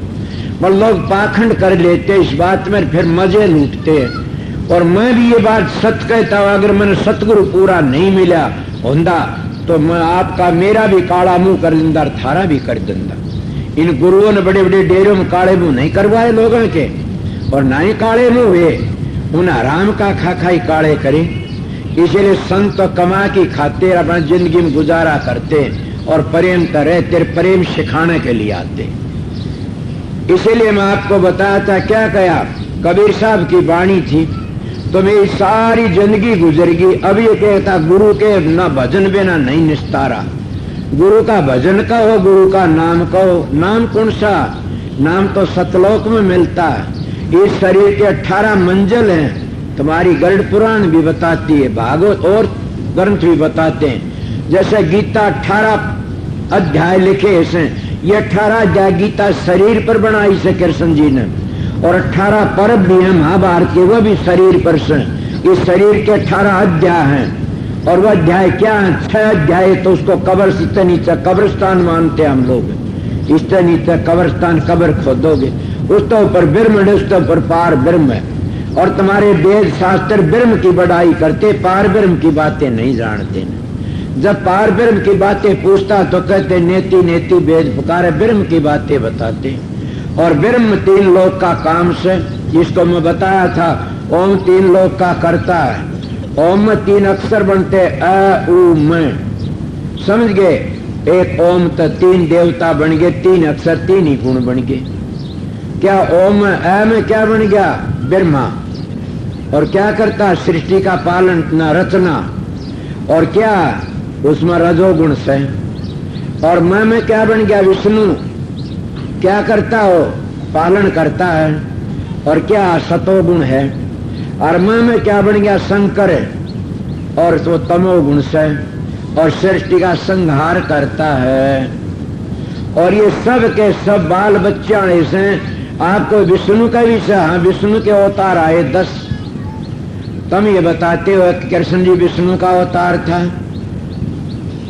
पर लोग पाखंड कर लेते इस बात में, फिर मजे लूटते। और मैं भी ये बात सच कहता हूँ, अगर मैंने सतगुरु पूरा नहीं मिला होंदा तो मैं आपका मेरा भी काला मुंह कर दिंदा, थारा भी कर दिंदा। इन गुरुओं ने बड़े बड़े डेरों में काले मुंह नहीं करवाए लोगों के, और ना ही काले मुंह हुए, उन हराम का खा खाई काले करे। इसलिए संत तो कमा की खाते अपना जिंदगी में गुजारा करते और प्रेम करे, तेरे प्रेम सिखाने के लिए आते। इसीलिए मैं आपको बताया था क्या कहा, कबीर साहब की वाणी थी तो मेरी सारी जिंदगी गुजर गई। अब ये कहता गुरु के ना भजन बिना नहीं निस्तारा। गुरु का भजन कहो, गुरु का नाम कहो। नाम कौन सा? नाम तो सतलोक में मिलता है। इस शरीर के 18 मंजिल हैं, तुम्हारी गरुड़ पुराण भी बताती है, भागवत और ग्रंथ भी बताते हैं। जैसे गीता 18 अध्याय लिखे हैं, ये 18 अध्याय गीता शरीर पर बनाई से कृष्ण जी ने, और 18 पर्व भी हैं महाभारत के, वो भी शरीर पर से। इस शरीर के 18 अध्याय हैं, और वह अध्याय क्या है? 6 अध्याय तो उसको कब्र से नीचे कब्रिस्तान मानते हैं हम लोग। इससे नीचे कब्रिस्तान, कब्र खोदोगे, उसके ऊपर ब्रह्म है, उसके ऊपर पार ब्रह्म है। और तुम्हारे वेद शास्त्र ब्रह्म की बड़ाई करते, पार ब्रह्म की बातें नहीं जानते। जब पार ब्रह्म की बातें पूछता तो कहते नेति नेति वेद पुकारे, ब्रह्म की बातें बताते। और ब्रह्म 3 लोक का काम से, जिसको मैं बताया था ओम 3 लोक का करता है। ओम में 3 अक्षर बनते अ उ म, समझ गए? एक ओम तो 3 देवता बन गए, 3 अक्षर 3 ही गुण बन गए। क्या ओम अ में क्या बन गया? ब्रह्मा। और क्या करता? सृष्टि का पालन न रचना। और क्या उसमें रजोगुण से। और मैं में क्या बन गया? विष्णु। क्या करता हो? पालन करता है। और क्या? सतोगुण है। और मैं में क्या बन गया? शंकर है, और तो तमोगुण से। और सृष्टि का संहार करता है। और ये सब के सब बाल बच्चा ऐसे। आपको विष्णु का विषय, हाँ विष्णु के अवतार आए 10। तुम ये बताते हो कि कृष्ण जी विष्णु का अवतार था।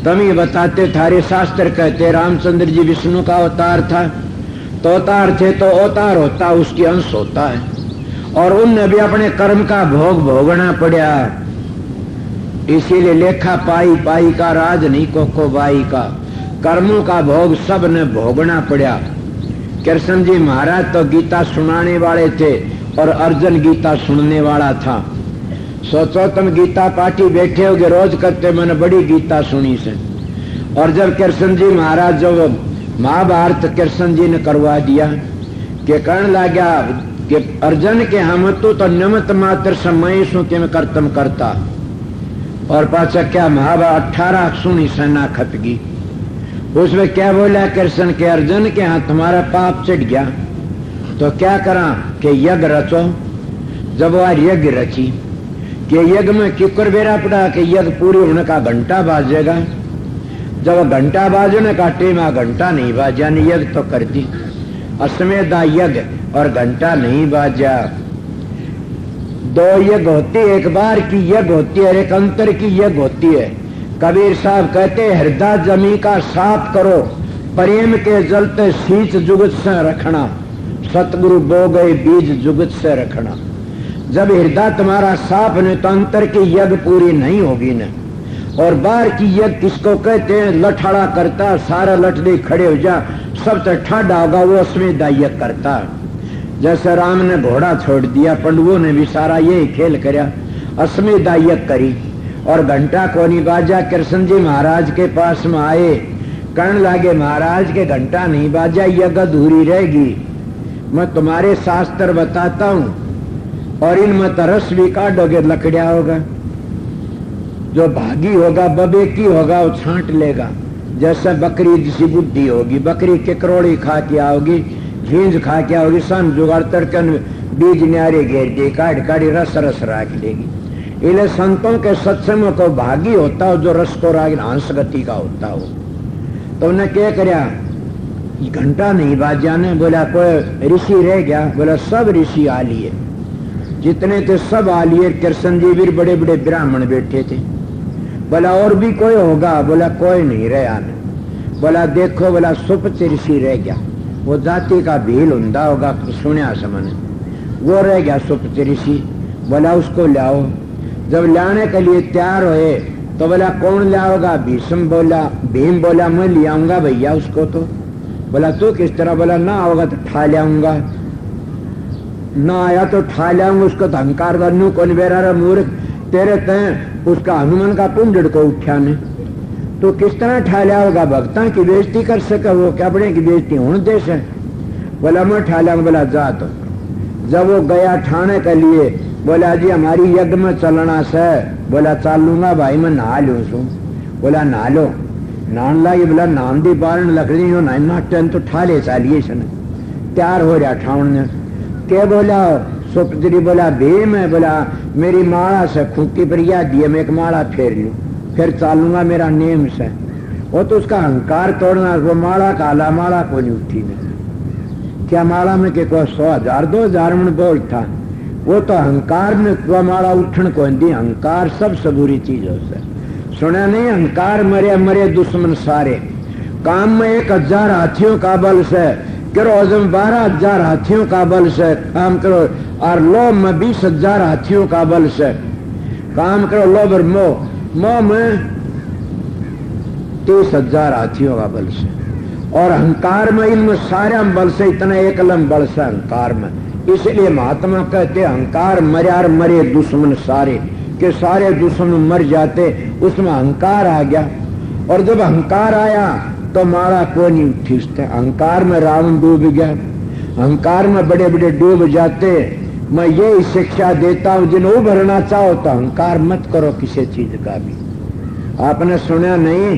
तुम ये बताते, थारे शास्त्र कहते रामचंद्र जी विष्णु का अवतार था। तो अवतार थे तो अवतार होता, उसकी अंश होता है। और उनने भी अपने कर्म का भोग भोगना पड़ा। इसीलिए लेखा पाई पाई का राज नहीं को बाई का। कर्मों का भोग सब ने भोगना पड़ा। कृष्ण जी महाराज तो गीता सुनाने वाले थे और अर्जुन गीता सुनने वाला था। सोचो तुम गीता पाठी बैठे होगे रोज करते, मैंने बड़ी गीता सुनी से। और जब कृष्ण जी महाराज जो महाभारत कृष्ण जी ने करवा दिया कि कहने लगा कि अर्जुन के हम तो निमित्त मात्र समय सु के कर्तम करता। और पाचा क्या महाभारत 18 सुनी सेना खपगी। उसमें क्या बोला कृष्ण के? अर्जुन के हाथ तुम्हारा पाप चढ़ गया तो क्या करा कि यज्ञ रचो। जब वह यज्ञ रची कि यज्ञ में किकर बेरा पड़ा कि यज्ञ पूरी होने का घंटा बाजेगा। जब घंटा बाजने का टेम आ घंटा नहीं बाजा ने यज्ञ तो कर दी। अश्वमेधा यज्ञ और घंटा नहीं बाजा। दो यज्ञ होती है, एक बार की यज्ञ होती है, एक अंतर की यज्ञ होती है। कबीर साहब कहते हृदय जमी का साफ करो, प्रेम के जलते सींच जुगत से रखना, सतगुरु बो गए बीज जुगत से रखना। जब हृदय तुम्हारा साफ नहीं तो अंतर की यज्ञ पूरी नहीं होगी न। और बाहर की यज्ञ किसको कहते हैं? लठाड़ा करता, सारा लठड़ी खड़े हो जा, सब तो ठाडा होगा, वो अश्वमेधा यज्ञ करता। जैसे राम ने घोड़ा छोड़ दिया, पंडवों ने भी सारा यही खेल करया, अश्वमेधा यज्ञ करी। और घंटा को नहीं बाजा। कृष्ण जी महाराज के पास में आए, कहने लगे महाराज के घंटा नहीं बाजा, यज्ञ अधूरी रहेगी। मैं तुम्हारे शास्त्र बताता हूं और इनमें तरस भी काटोगे, लकड़िया होगा। जो भागी होगा, बबे की होगा, वो छांट लेगा। जैसे बकरी जिसी बुद्धि होगी, बकरी किकरोड़ी खा के आओगी, झींझ खा के आओगी, सन जुगाड़ तड़कन बीज न्यारे घेर दे, काट काटी रस रस राख लेगी। इले संतों के सत्संग को भागी होता हो, जो रस को राग हंस गति का होता हो। तो उन्हें क्या करया? घंटा नहीं बाजा ने। बोला कोई ऋषि रह गया? बोला सब ऋषि आ लिए, जितने थे सब आ लिए। कृष्ण जी भी बड़े बड़े ब्राह्मण बैठे थे। बोला और भी कोई होगा? बोला कोई नहीं रहा। बोला देखो, बोला सुपच ऋषि रह गया, वो जाति का भील हुंदा होगा, सुनिया समझ, वो रह गया सुपच ऋषि। बोला उसको लाओ। जब लाने के लिए तैयार हुए तो बोला कौन लाओगा? भीष्म बोला, भीम बोला मैं ले आऊंगा भैया उसको। तो बोला तू किस तरह? बोला ना होगा तो ठा लाऊंगा, ना आया तो ठा लाऊंगा उसको। तो अहंकार बनू कौन बेरा मूर्ख, तेरे तय उसका हनुमान का पुंजड़ को उठाने, तो किस तरह ठा लाओगा? भक्ता की बेइज्जती कर सके वो, क्या बड़े की बेइज्जती होने दे से? बोला मैं ठा लाऊंगा। बोला जा। तो जब वो गया ठाने के लिए, बोला जी हमारी यज्ञ में चलना से। बोला चलूंगा भाई, मैं नहा लू सू। बोला नहा लो। नान लागी। बोला नान दी पारण लकड़ी हो ना टन तो ठा ले चालिए सन। तैयार हो रहा ठाउन ने के। बोला सुपत्री। बोला भीम है। बोला मेरी माला से खूंटी पर याद दिए, मैं एक माला फेर लू, फिर चालूंगा मेरा नेम से। वो तो उसका अहंकार तोड़ना। वो माला काला माला को नहीं उठी ने। क्या माला में के कोई 100,000 2,000 मन बोल था, वो तो अहंकार में वो माला उठन को दी। अहंकार सबसे बुरी चीज होता है। सुना नहीं? अहंकार मरे मरे दुश्मन सारे। काम में 1,000 हाथियों का बल से करो, हजम 12,000 हाथियों का बल से काम करो, और लोभ में 20,000 हाथियों का बल से काम करो। लोभ और मोह, मोह में 30,000 हाथियों का बल से, और अहंकार में इनमें सारे बल से इतना एकलम बल से अहंकार में। इसलिए महात्मा कहते अहंकार मर्यार मरे दुश्मन सारे, के सारे दुश्मन मर जाते, उसमें अहंकार आ गया। और जब अहंकार आया तो माला को नहीं उठी उससे। अहंकार में रावण डूब गया, अहंकार में बड़े बड़े डूब जाते। मैं ये शिक्षा देता हूं, जिन्हें उभरना चाहो तो अहंकार मत करो किसी चीज का भी। आपने सुना नहीं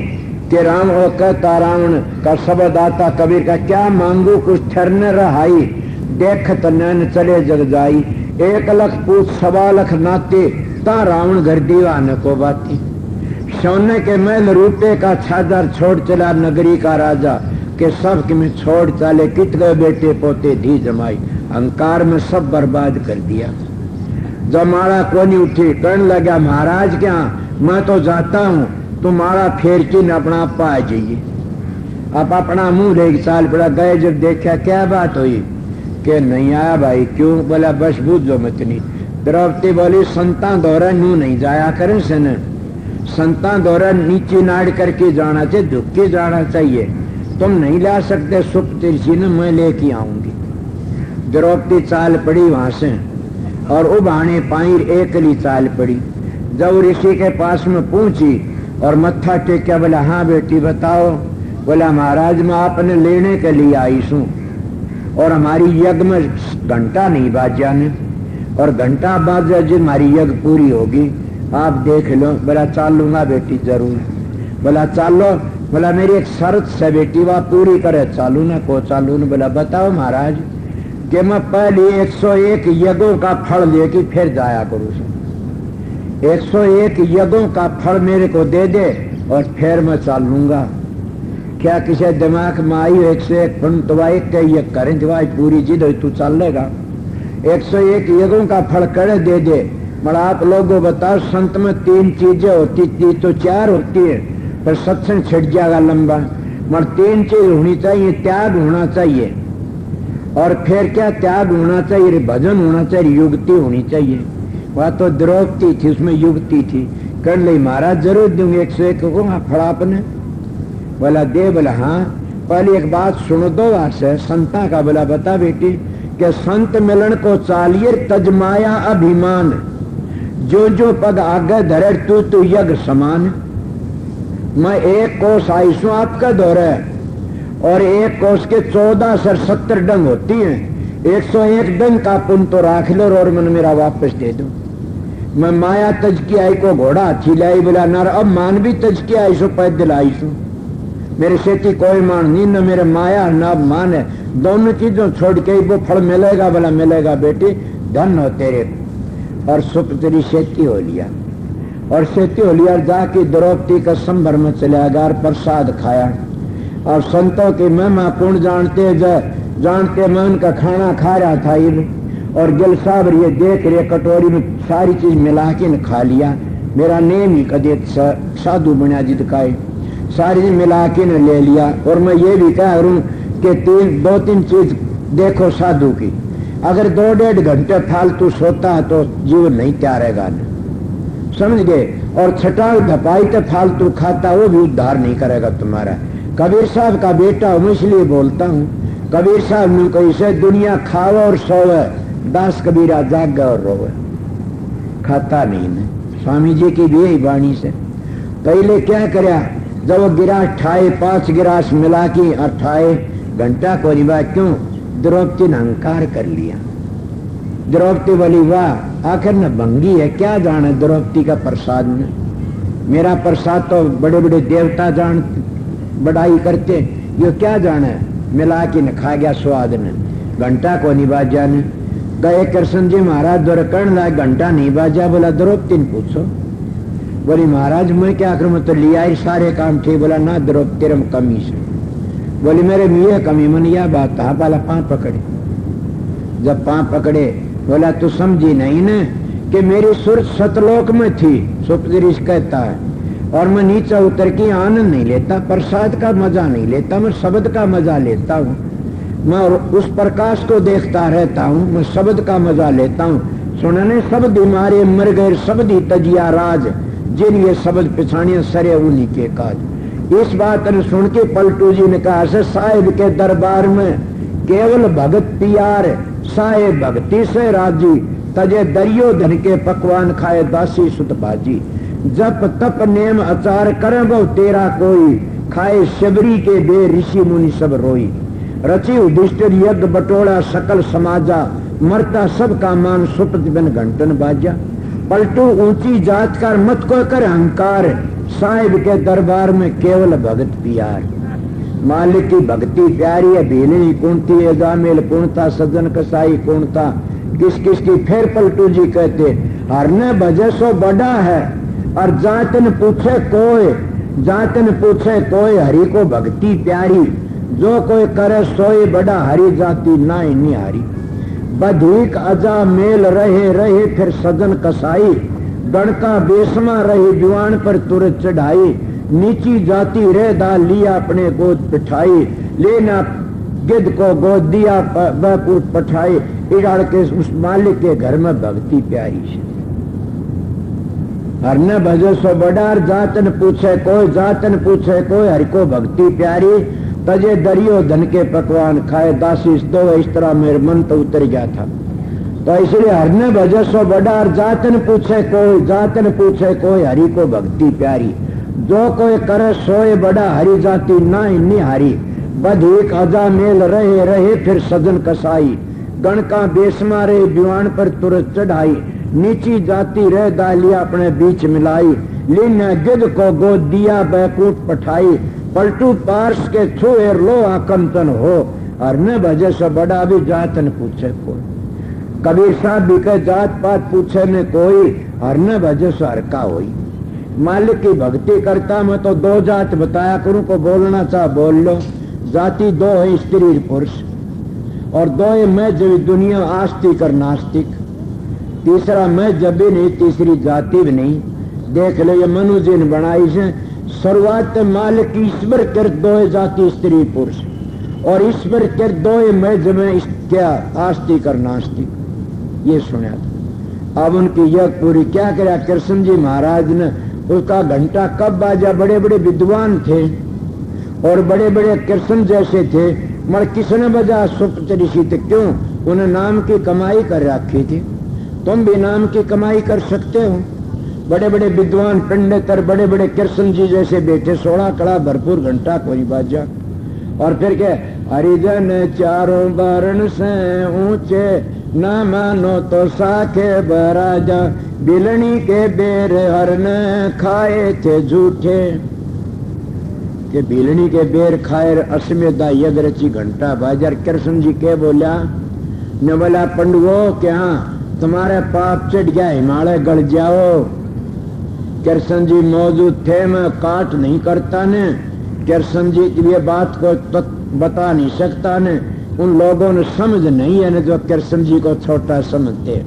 कि राम हो कहता रावण का शब्द आता कबीर का, क्या मांगू कुछ ठहरने रहाई, देखत नैन चले जग जाई, 1 लाख पूछ 1.25 लाख नाते, ता रावण घर दीवाने को बाती। सोने के महल रूपे का छादर छोड़ चला नगरी का राजा, के सब के में छोड़ चाले कित गए बेटे पोते धी जमाई। अहंकार में सब बर्बाद कर दिया। जब माला को नहीं उठी, कहने लगा महाराज क्या मैं तो जाता हूं, तुम माला फेर के न अपना आप आ जाइए। आप अपना मुंह लेके चाल पड़ा। गए जब देखा क्या बात हुई, के नहीं आया भाई। क्यों? बोला बस बूझो मत नहीं। द्रौपदी बोली संता दौरा नू नहीं जाया करे से न, संता दौरा नीचे नाड़ करके जाना चाहिए, झुक के जाना चाहिए। तुम नहीं ला सकते सुप तिरछी न, मैं लेके आऊंगी। द्रौपदी चाल पड़ी वहां से, और उबाने पाई एकली चाल पड़ी। जब ऋषि के पास में पहुंची और मत्था टेक्या, बोला हाँ बेटी बताओ। बोला महाराज मैं आपने लेने के लिए आई हूं, और हमारी यज्ञ में घंटा नहीं बाजा ने, और घंटा बाजा जी हमारी यज्ञ पूरी होगी, आप देख लो। बोला चालूंगा बेटी जरूर। बोला चालो। बोला मेरी एक शर्त से बेटी वह पूरी करे, चालू ना को चालू न। बोला बताओ महाराज। कि मैं पहले 101 यज्ञों का फल लेके फिर जाया करूँ। 101 यज्ञों का फल मेरे को दे दे, और फिर मैं चालूंगा। क्या किसी दिमाग में आई 101 पुण्य के ये करें जवाई पूरी जिद हो तू चल लेगा। 101 यज्ञों का फल करे दे दे। मगर आप लोगों बताओ संत में 3 चीजें होती थी तो 4 होती है, पर सत्संग छिड़ जाएगा लंबा। मगर 3 चीज होनी चाहिए। त्याग होना चाहिए, और फिर क्या त्याग होना चाहिए, भजन होना चाहिए, युक्ति होनी चाहिए। वह तो द्रौपदी थी, उसमें युक्ति थी। कर ले महाराज जरूर दूंगे 101 को फड़ा आपने। बोला दे। बोला हाँ। पहले एक बात सुनो दो बार से संता का। बोला बता बेटी कि संत मिलन को चालिए तजमाया अभिमान, जो जो पग आगे धरे तू यज्ञ समान। मैं 1 कोस आईसू आपका दौरे, और 1 कोस के 14 से 70 डंग होती हैं। 101 डंग का पुण्य तो राख लो और मन मेरा वापस दे दो। मैं माया तज की आई को घोड़ा हाथी लाई। बोला नार अब मान भी तज की आई सो पैदल आई सो। मेरे सेती कोई मान नहीं, न मेरे माया न मान है। दोनों चीजों छोड़ के वो फल मिलेगा। बोला मिलेगा बेटी, धन हो तेरे। और सुप तेरी सेती हो लिया, और सेती हो लिया। जाके द्रौपदी का संभर में चला गया, प्रसाद खाया। और संतों की महिमा पूर्ण जानते मैं उनका खाना खा रहा था और गिल साहब ये देख रहे कटोरी में सारी चीज मिला के खा लिया। मेरा नेम ही कदे साधु बना जिद का सारी चीज मिला के न ले लिया। और मैं ये भी कह रहा हूँ कि 2-3 चीज देखो साधु की। अगर 2-1.5 घंटे फालतू सोता है तो जीवन नहीं त्यारेगा न, समझ गए। और छटाल धपाई तो फालतू खाता, वो भी उद्धार नहीं करेगा तुम्हारा। कबीर साहब का बेटा हूं इसलिए बोलता हूँ। कबीर साहब ने कैसे दुनिया खावे और सोवे, दास कबीरा जागे और रोवे, खाता नहीं है। स्वामी जी की भी यही वाणी से। पहले क्या करया, जब वो गिरास ठाए 5 गिरास मिला के और ठाए, घंटा को निभा। क्यों? द्रौपदी ने अहंकार कर लिया। द्रौपदी बोली वाह आखिर न भंगी है, क्या जाने द्रौपदी का प्रसाद में। मेरा प्रसाद तो बड़े बड़े देवता जान बड़ाई करते, ये क्या जाने। मिला के न खा गया स्वाद ने, घंटा को नहीं बाजा ने। गए कृष्ण जी महाराज द्वारा कर्ण लाए, घंटा नहीं बाजा। बोला द्रौपदी ने पूछो। बोली महाराज मैं क्या करूं, मैं तो लिया ही सारे काम थे। बोला ना द्रौपदी रम कमी से। बोली मेरे मिये कमी मन यह बात। हाँ बोला पांव पकड़े। जब पांव पकड़े बोला तू समझी नहीं न कि मेरी सुर सतलोक में थी, सुपदृश कहता है, और मैं नीचे उतर के आनंद नहीं लेता, प्रसाद का मजा नहीं लेता, मैं शब्द का मजा लेता हूँ। मैं उस प्रकाश को देखता रहता हूँ, मैं शब्द का मजा लेता हूँ। सुनने शब्द मारे मर गए, शब्द ही तजिया राज, जिन ये शब्द पिछाड़ियां सरे उन्हीं के काज। इस बात ने सुन के पलटू जी ने कहा साहिब के दरबार में केवल भगत पियार, साहेब भक्ति से राजी, तजे दरियो धन के पकवान खाए दासी सुत बाजी। जप तप नेम आचार करे वो तेरा कोई, खाए शबरी के बे ऋषि मुनि सब रोई। रची उदिष्टर यज्ञ बटोड़ा सकल समाजा, मरता सब का मान सुपत बिन घंटन बाजा। पलटू ऊंची जात कर मत को कर अहंकार, साहिब के दरबार में केवल भगत पियार। मालिक की भक्ति प्यारी है, भीलनी कौनती है, जामेल कौनता, सज्जन कसाई कौनता, किस किस की। फिर पलटू जी कहते हरने भजे सो बड़ा है, और जातन पूछे कोई, जातन पूछे कोई, हरि को भक्ति प्यारी। जो कोई करे सोए बड़ा, हरि जाति ना इन्नी हारी। बधिक अजा मेल रहे रहे फिर सजन कसाई, गणका बेसमा रही जुआन पर तुरंत चढ़ाई। नीची जाति रे दा लिया अपने गोद पिठाई, लेना गिद्ध को गोद दिया बपूत पठाई। इड़ाड़ के उस मालिक के घर में भक्ति प्यारी से। हर न भजो सो बडार, जातन पूछे कोई, जातन पूछे कोई, हरि को भक्ति प्यारी। तजे दरियो धन के पकवान खाए दासी दो। इस तरह मेरे मन तो उतर गया था। तो इसलिए हर न भजो सो बडार, जातन पूछे कोई, जातन पूछे कोई, हरि को भक्ति प्यारी। जो कोई करे सोए बड़ा, हरि जाति ना इन्नी हारी। बधिक अजा मेल रहे रहे फिर सजन कसाई, गणका बेसमा रहे जुआन पर तुरंत चढ़ाई। नीची जाति रह दालिया अपने बीच मिलाई, लीन गिद्ध को गोद दिया बैकूट पठाई। पलटू पार्श के छुए लो आकंतन हो, और न भजे से बड़ा भी जातन पूछे कोई। कबीर साहब भी कहे जात पात पूछे न कोई, और न भजे से हर का होई। मालिक की भक्ति करता मैं तो दो जात बताया करूं, को बोलना चाह बोल लो। जाति दो है, स्त्री पुरुष, और दो है मैं जब दुनिया आस्तिक और नास्तिक, तीसरा मैं जब भी नहीं, तीसरी जाति भी नहीं। देख लो ये मनु जी ने बनाई से शुरुआत मालिक ईश्वर कर दो है जाति स्त्री पुरुष, और ईश्वर कर दो है मैं जब क्या आस्तिक और नास्तिक, ये सुना था। अब उनकी यज्ञ पूरी क्या करा कृष्ण जी महाराज ने, उसका घंटा कब बाजा। बड़े बड़े विद्वान थे और बड़े बड़े कृष्ण जैसे थे, मगर किसने बजा सुप्तरी सी थे, क्यों? उन्हें नाम की कमाई कर रखी थी। तुम भी नाम की कमाई कर सकते हो। बड़े बड़े विद्वान पंडित और बड़े बड़े कृष्ण जी जैसे बैठे, 16 कड़ा भरपूर घंटा कोई बाजा। और फिर क्या, हरिजन चारों वर्ण से ऊंचे, न मानो तो साखे बराजा, बिलनी के बेर हरन खाए थे झूठे। के बिलनी के बेर खाए अश्मेधा यज्ञ रची घंटा बाजार। कृष्ण जी के बोला न बोला पंडुओ क्या तुम्हारे पाप चढ़ गया, हिमालय गढ़ जाओ। कृष्ण जी मौजूद थे, मैं काट नहीं करता ने। कृष्ण जी की ये बात को तो बता नहीं सकता ने, उन लोगों ने समझ नहीं है न जो कृष्ण जी को छोटा समझते।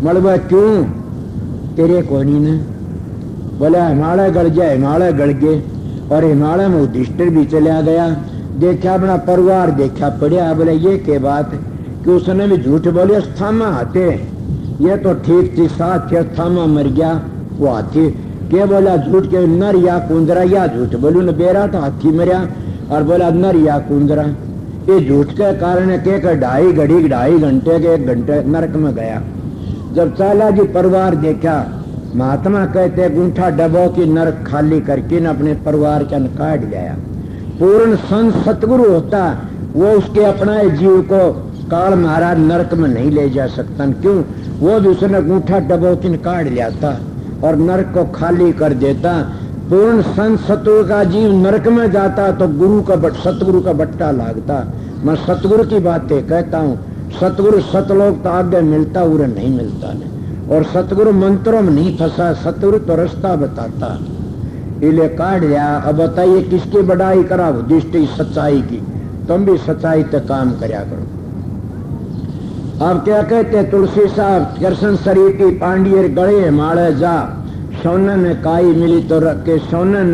मलबा क्यों तेरे कोनी ने बोला हिमालय गढ़ गया, हिमालय गढ़ गए। और हिमालय में युधिष्ठिर भी चला गया, देखा अपना परिवार देखा पड़िया। बोले ये के बात कि उसने भी झूठ बोली, स्थामा हाथे ये तो ठीक थी, साथ थे स्थामा मर गया वो हाथी। के बोला झूठ के, नर या कुंदरा, या झूठ बोलू न बेरा तो हाथी मरिया, और बोला नर या कुंदरा। ये झूठ के कारण के 2.5 घंटे के 1 घंटे नरक में गया। जब चाला जी परिवार देखा, महात्मा कहते गूंठा डबो की नरक खाली करके न अपने परिवार का काट गया। पूर्ण संत सतगुरु होता वो उसके अपनाए जीव को काल महाराज नरक में नहीं ले जा सकता। क्यों? वो भी उसने गूंठा डबो की काट लिया था और नरक को खाली कर देता। पूर्ण संत सतगुरु का जीव नरक में जाता तो गुरु का सतगुरु का बट्टा लागता। मैं सतगुरु की बातें कहता हूँ, सतगुरु सतलोक तो आगे मिलता, उरे नहीं मिलता ने। और सतगुरु मंत्रों में नहीं फंसा, सतगुरु तो रास्ता बताता। इले काट लिया। अब बताइए किसकी बढ़ाई करा? युधिष्ठिर सच्चाई की। तुम भी सच्चाई तक काम करया करो। अब क्या कहते तुलसी साहब कृष्ण शरीर की पांडियर गड़े हिमालय जा, सोनन काई मिली तो रख के, सोनन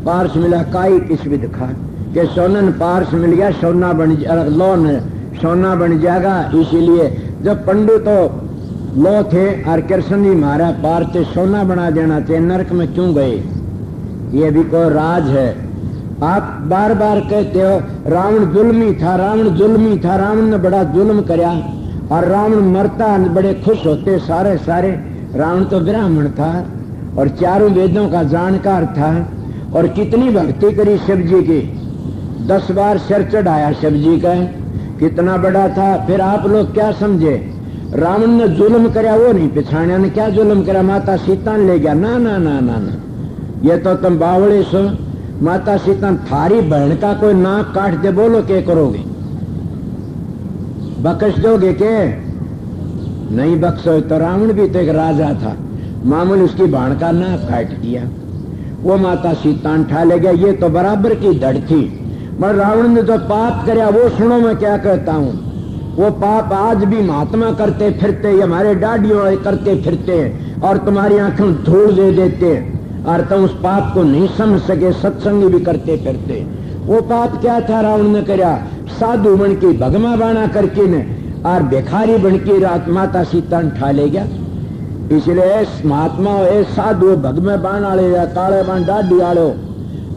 पार्श मिला काई किस भी दिखा के, सोनन पार्श मिल गया सोना बन लोन सोना बन जाएगा। इसीलिए जब पंडित तो लो थे और कृष्ण जी महाराज पार से सोना बना देना थे, नरक में क्यों गए? ये भी कोई राज है। आप बार बार कहते हो रावण जुल्मी था, रावण जुल्मी था, रावण ने बड़ा जुल्म करया और रावण मरता बड़े खुश होते सारे सारे। रावण तो ब्राह्मण था और चारों वेदों का जानकार था और कितनी भक्ति करी शिव जी की, 10 बार सिर चढ़ाया शिव जी का, कितना बड़ा था। फिर आप लोग क्या समझे? रावण ने जुल्म करया वो नहीं पिछाड़ा ने क्या जुल्म करा? माता सीता ने ले गया। ना ना ना ना ना, ये तो तुम बावड़े सो। माता सीता थारी बहन का कोई नाक काट दे, बोलो क्या करोगे? बख्श दोगे के? नहीं बख्शो। तो रावण भी तो एक राजा था, मामूल उसकी बहन का नाक काट दिया, वो माता सीता ठा ले गया। ये तो बराबर की धड़ थी। मगर रावण ने जो पाप करया वो सुनो मैं क्या कहता हूँ। वो पाप आज भी महात्मा करते फिरते, हमारे डाडियों करते फिरते और तुम्हारी आंखों धूल दे देते और तुम उस पाप को नहीं समझ सके, सत्संगी भी करते फिरते। वो पाप क्या था रावण ने करया? साधु बन के भगमा बाणा करके ने और भिखारी बन के रात माता सीता ठा ले गया। इसलिए महात्मा हो, साधु भगमे बाण आले या काले बाण डाडी आलो।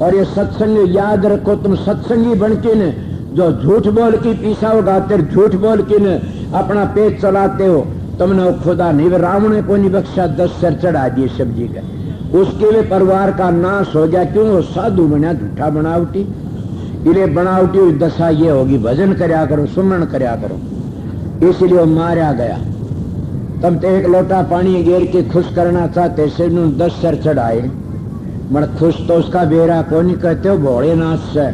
और ये सत्संग याद रखो, तुम सत्संगी बन के ने जो झूठ बोल के पीछा उगाते, झूठ बोल के ने अपना पेट चलाते हो, तुमने वो खुदा नहीं। रावण ने कोई बख्शा, 10 सिर चढ़ा दिए शिव जी का, उसके लिए परिवार का नाश हो गया। क्यों? वो साधु बना, झूठा बनावटी। इले बनावटी दशा ये होगी, भजन करया करो, सुमरण करया करो, इसलिए वो मारा गया। तब तो 1 लोटा पानी घेर के खुश करना चाहते, शिव ने 10 सिर चढ़ाए। मगर खुश तो उसका बेरा को नहीं कहते हो, भोलेनाथ से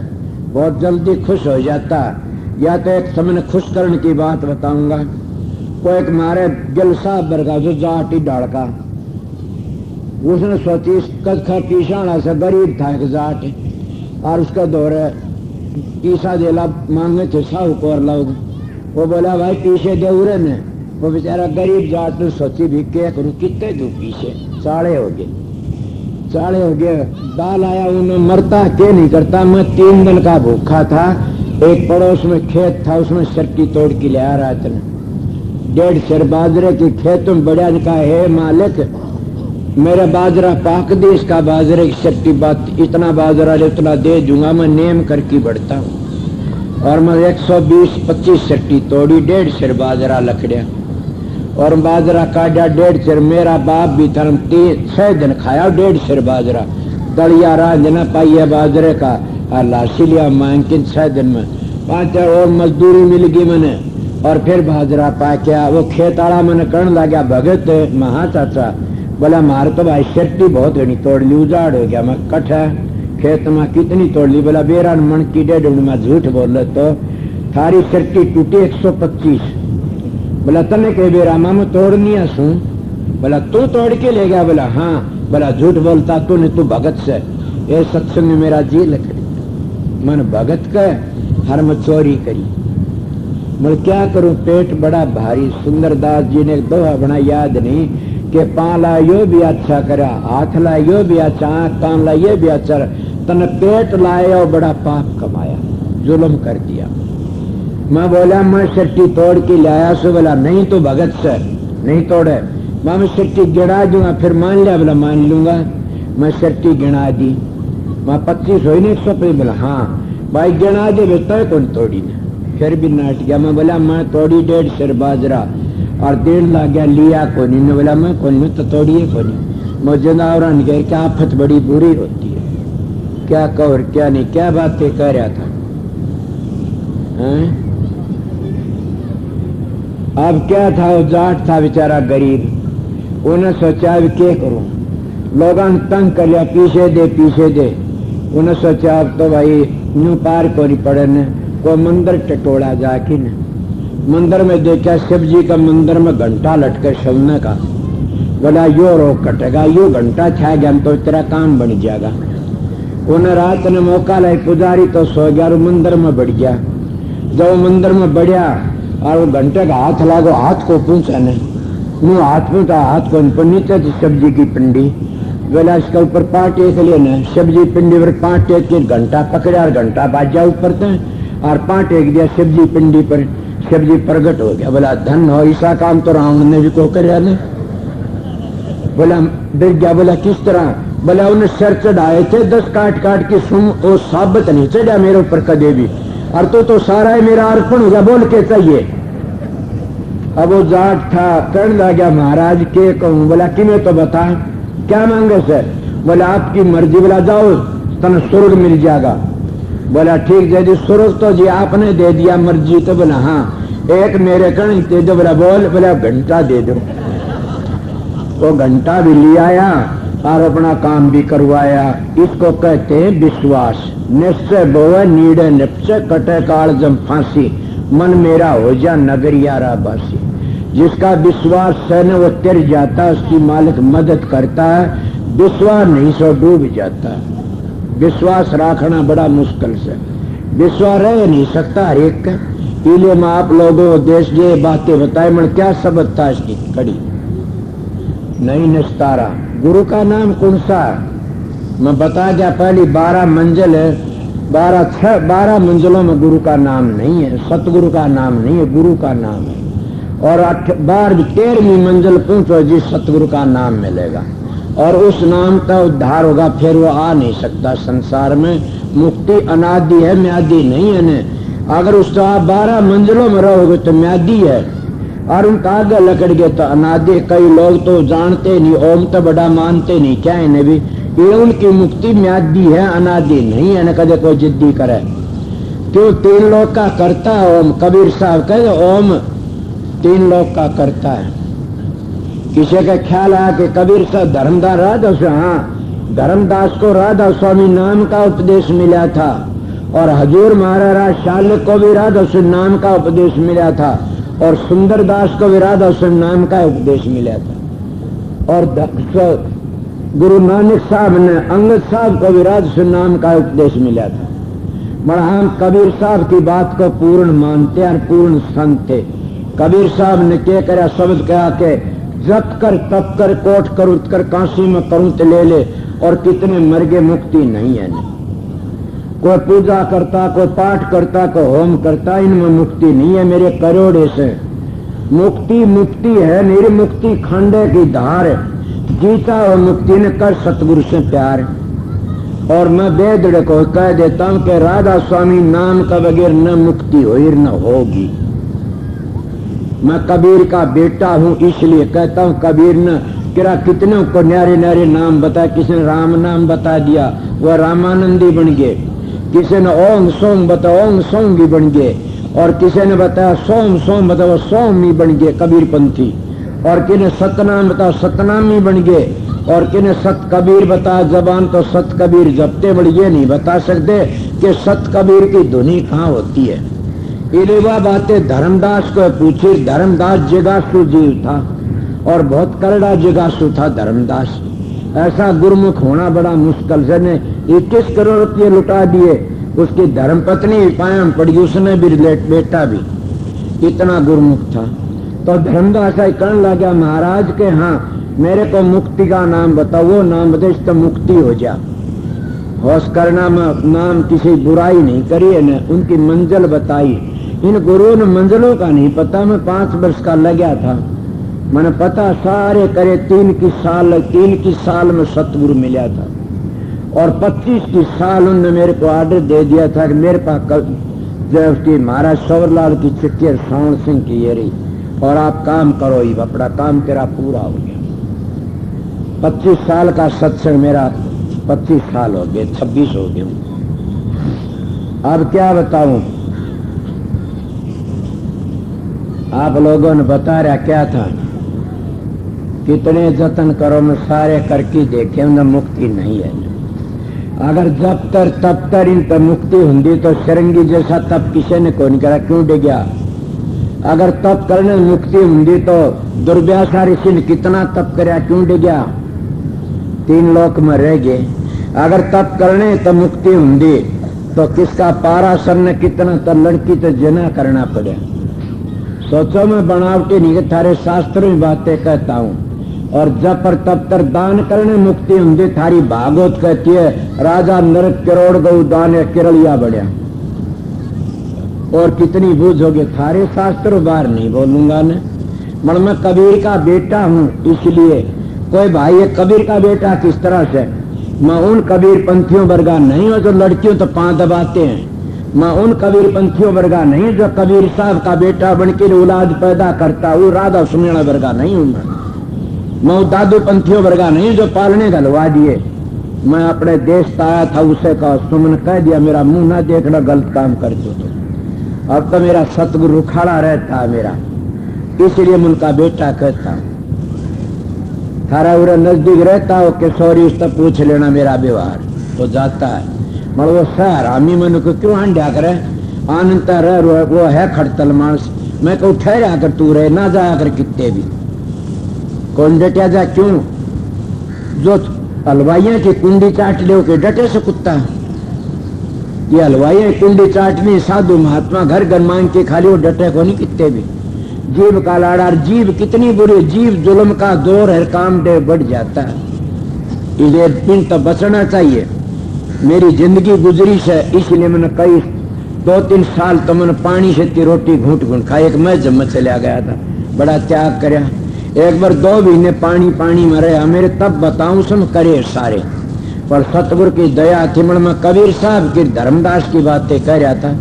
बहुत जल्दी खुश हो जाता। या तो एक तुमने खुश करने की बात बताऊंगा। कोई एक मारे गिल साहब बरगा जो जाटी डाल का उसने सोची कथा पीछाना से गरीब था एक जाट और उसका दौरे पीसा देला मांगे थे साहूकोर लोग। वो बोला भाई पीछे दे उरे ने। वो बेचारा गरीब जाट ने सोची भी क्या करूं कितने दू पीछे। चाड़े हो गए दाल आया उन्हें मरता के नहीं करता। मैं 3 दिन का भूखा था। एक पड़ोस में खेत था उसमें शर्टी तोड़ के ले आ रहा था। 1.5 सेर बाजरे के खेत में बढ़िया ने कहा हे मालिक मेरा बाजरा पाक दे। इसका बाजरे की शर्टी बात इतना बाजरा उतना दे दूंगा मैं नेम करके बढ़ता हूँ। और मैं 120-25 शर्टी तोड़ी 1.5 सेर बाजरा लकड़िया और बाजरा काटा 1.5 सेर। मेरा बाप भी था 6 दिन खाया 1.5 सेर बाजरा। दलिया राज न पाई है बाजरे का लाशी लिया मांग के 6 दिन में 5 और मजदूरी मिल गई मैंने और फिर बाजरा पा क्या। वो खेत आड़ा मैंने करने लगा भगत महा चाचा बोला मार तो भाई शर्टी बहुत घनी तोड़ ली उजाड़ हो गया। मैं कट्ठा खेत में कितनी तोड़ ली। बोला 12 मन की 1.5 में झूठ बोल तो थारी शर्टी टूटी 125। बोला तने कह बेरा मैं तोड़नी हूँ। बोला तू तोड़ के ले गया। बोला हाँ। बोला झूठ बोलता तूने तू भगत से। ये सत्संग में मेरा जी लकड़ी मन भगत का हर में चोरी करी। बोले क्या करूं पेट बड़ा भारी। सुंदरदास जी ने दोहा बना याद नहीं कि पाँ लायो भी अच्छा करा हाथ लायो भी अच्छा आँख कान लाइयो भी अच्छा तने पेट लाया और बड़ा पाप कमाया जुल्म कर दिया। मैं बोला मैं शट्टी तोड़ के लाया सो। बोला नहीं तो भगत से नहीं तोड़े। मैं शट्टी गिना दूंगा फिर मान लिया। बोला मान लूंगा। मैं शट्टी गिना दी। मैं 25 हो नहीं 100 बोला हाँ भाई गिना दे बेटा कौन तोड़ी ने। फिर भी नाट गया। मैं बोला मैं तोड़ी 1.5 सेर बाजरा और 1.5 लाख गया लिया को नहीं। बोला मैं कौन तो तोड़िए को नहीं। मौजूदा और क्या आफत बड़ी बुरी होती है क्या कहो और क्या नहीं। क्या बातें कह रहा था अब क्या था। वो जाट था बेचारा गरीब। उन्हें सोचा अब क्या करूं। लोगों ने तंग कर लिया पीछे दे। उन्हें सोचा अब तो भाई न्यू पार को नहीं पड़े न को मंदिर टटोड़ा जाके न। मंदिर में देखा शिव जी का मंदिर में घंटा लटके सोने का। बोला यो रोक कटेगा यो घंटा छा गया तो तेरा काम बन जाएगा। उन्हें रात ने मौका लाई पुजारी तो सो गया और मंदिर में बढ़ गया। जब मंदिर में बढ़िया और वो घंटे का हाथ लागो हाथ को पूछा नहीं मुँह हाथ पूछा हाथ को नीचे थी सब्जी की पिंडी। बोला इसके ऊपर पाट एक लिए न सब्जी पिंडी पर पाट एक घंटा पकड़ा और घंटा बाजा ऊपर थे और पाट एक दिया सब्जी पिंडी पर। सब्जी प्रगट हो गया। बोला धन हो ऐसा काम तो रावण ने भी को कर। बोला डर गया। बोला किस तरह। बोला उन्हें सर चढ़ाए थे 10 काट के सुन वो साबित नहीं चढ़ा मेरे ऊपर कदे भी और तो सारा है मेरा अर्पण हो गया बोल के चाहिए। अब वो जाट था कहने लगा महाराज के कहूँ। बोला कि मैं तो बता क्या मांगे सर। बोला आपकी मर्जी। बोला जाओ तन स्वर्ग मिल जाएगा। बोला ठीक दे दी स्वर्ग तो जी आपने दे दिया मर्जी तो। बोला हाँ एक मेरे कण दे दो। बोला बोल। बोला घंटा दे दो। वो घंटा भी ले आया और अपना काम भी करवाया। इसको कहते हैं विश्वास। निश्चय बोवे नीड़े निपसे कटे काल जम फांसी मन मेरा हो जा नगरियारा बासी। जिसका विश्वास है न वो तिर जाता है उसकी मालिक मदद करता है। विश्वास नहीं सो डूब जाता है। विश्वास रखना बड़ा मुश्किल से विश्वास रह नहीं सकता हर एक। इसलिए मैं आप लोगों को देश ये बातें बताए मन क्या सबक था इसकी कड़ी नहीं निस्तारा। गुरु का नाम कौन सा मैं बता गया पहली 12 मंजिल है। 12 मंजिलों में गुरु का नाम नहीं है। सतगुरु का नाम नहीं है गुरु का नाम है। और 13वीं मंजिल पहुंचो जिस सतगुरु का नाम मिलेगा और उस नाम का उद्धार होगा। फिर वो आ नहीं सकता संसार में। मुक्ति अनादि है म्यादी नहीं है न। अगर उसको आप 12 मंजिलों में रहोगे तो म्यादी है और उनका आगे लकड़ गए तो अनादि। कई लोग तो जानते नहीं ओम तो बड़ा मानते नहीं क्या है भी ये उनकी मुक्ति म्यादी है अनादि नहीं है न। कदे कोई जिद्दी करे क्यों 3 लोग का करता है ओम। कबीर साहब कहे ओम 3 लोग का करता है। किसी का ख्याल आया कि कबीर साहब धर्मदास राधा से हाँ धर्मदास को राधा स्वामी नाम का उपदेश मिला था और हजूर महाराज शाल को भी राधा स्वामी नाम का उपदेश मिला था और सुंदरदास को भी राधा स्वामी नाम का उपदेश मिला था। और गुरु नानक साहब ने अंगद साहब को भी राजस्व नाम का उपदेश मिला था। मगर हम कबीर साहब की बात को पूर्ण मानते और पूर्ण संत थे। कबीर साहब ने क्या करा, शब्द कहा के जप कर तप कर कोट कर उठ कर काशी में करूं तो ले ले, और कितने मरगे मुक्ति नहीं है। कोई पूजा करता, कोई पाठ करता, कोई होम करता, इनमें मुक्ति नहीं है। मेरे करोड़े से मुक्ति मुक्ति है, मेरी मुक्ति खंडे की धार है। जीता और मुक्ति ने कर सतगुरु से प्यार। और मैं बेदड़े को कह देता हूं कि राधा स्वामी नाम का बगैर न मुक्ति होगी न होगी। मैं कबीर का बेटा हूं इसलिए कहता हूं कबीर ने किरा कितने को न्यारे न्यारे नाम बताया। किसी ने राम नाम बता दिया, वह रामानंदी बन गए। किसी ने ओम सोम बताया, ओम सोमगी बन गए। और किसी ने बताया सोम सोम बताया, सोमी बन गए कबीर पंथी। और किने सतनाम बताया, सतनामी बन गए। और किने सत कबीर बताया जबान तो सत कबीर जपते बड़ ये नहीं बता सकते कि सत कबीर की धुनी कहाँ होती है। इलेवा बातें धर्मदास को पूछी। धर्मदास जिगासु जीव था और बहुत करड़ा जिगासु था धर्मदास। ऐसा गुरुमुख होना बड़ा मुश्किल से ने 21 करोड़ रुपये लुटा दिए। उसकी धर्मपत्नी भी पाया पड़ी, उसने भी बेटा भी, इतना गुरुमुख था। तो धर्मदास कहने लगा महाराज के हाँ मेरे को मुक्ति का नाम बताओ। वो नाम बताओ तो मुक्ति हो जा। होश करना नाम किसी बुराई नहीं करी है न, उनकी मंजिल बताई। इन गुरुओं ने मंजिलों का नहीं पता। मैं 5 वर्ष का लगा था, मैंने पता सारे करे। 3 की साल में सतगुरु मिला था और 25 की साल उनने मेरे को आर्डर दे दिया था कि मेरे पास जो महाराज सवरलाल की चिट्ठी श्रावण सिंह की ये रही और आप काम करो ही, अपना काम तेरा पूरा हो गया। 25 साल का सत्संग मेरा 25 साल हो गए, 26 हो गए। अब क्या बताऊं, आप लोगों ने बता रहा क्या था, कितने जतन करो मैं सारे करके देखे उन्हें मुक्ति नहीं है। अगर जब तर तब तर इन पर मुक्ति होंगी तो शरंगी जैसा तब किसी ने कोई नहीं करा, क्यों डे गया। अगर तप करने मुक्ति होंगी तो दुर्व्यासा ऋषि ने कितना तप कराया, क्यों डे गया, 3 लोक में रह गए। अगर तप करने तो मुक्ति होंगी तो किसका पाराशर ने कितना तो लड़की तो जना करना पड़े। सोचो मैं बनावटी नहीं, थारे शास्त्रों में बातें कहता हूं। और जब पर तब तर दान करने मुक्ति होंगी, थारी भागवत कहती है राजा नरक करोड़ गौ दान किरलिया बढ़िया। और कितनी बूझ होगी, थारे शास्त्र बार नहीं बोलूंगा न। मगर मैं कबीर का बेटा हूं इसलिए। कोई भाई है कबीर का बेटा किस तरह से, मैं उन कबीर पंथियों वर्गा नहीं हो जो लड़कियों तो पांव दबाते हैं। मैं उन कबीर पंथियों वर्गा नहीं जो कबीर साहब का बेटा बनकर औलाद पैदा करता। वो राधा सुनेड़ा वर्गा नहीं हूं मैं दादू पंथियों वर्गा नहीं जो पालने गलवा दिए। मैं अपने देश का आया था, उसे कहा तुमने कह दिया मेरा मुंह ना देखना, गलत काम करते तो। अब तो मेरा सतगुरु खड़ा रहता है मेरा, इसलिए मैं उनका बेटा कहता हूं। थारा उरा नजदीक रहता हो कि सॉरी उससे पूछ लेना मेरा व्यवहार तो जाता है। मगर वो शहर आमी मन को क्यों हंड्या करे, आनंद रह वो है खड़तल मानस। मैं कहूँ ठहरा कर तू रहे ना जाया कर कितने भी, कौन डटिया जा क्यों। जो हलवाइया की कुंडी चाट ले के डटे से कुत्ता, ये हलवाइया कुंडी चाटनी साधु महात्मा घर घर मांग के खाली वो डटे को नहीं कितने भी। जीव का लाड़ा, जीव कितनी बुरी, जीव जुल्म का दौर है, काम दे बढ़ जाता है। इसलिए दिन तो बचना चाहिए। मेरी जिंदगी गुजरी से इसलिए मैंने कई 2-3 साल तो मैंने पानी से ती रोटी घूंट घूंट खाई। एक मैं जब चला गया था, बड़ा त्याग करया। एक बार 2 महीने पानी में रहा मेरे, तब बताऊं सुन करे सारे। पर सतगुरु की दया थी। मैं कबीर साहब की धर्मदास की बातें कह रहा था।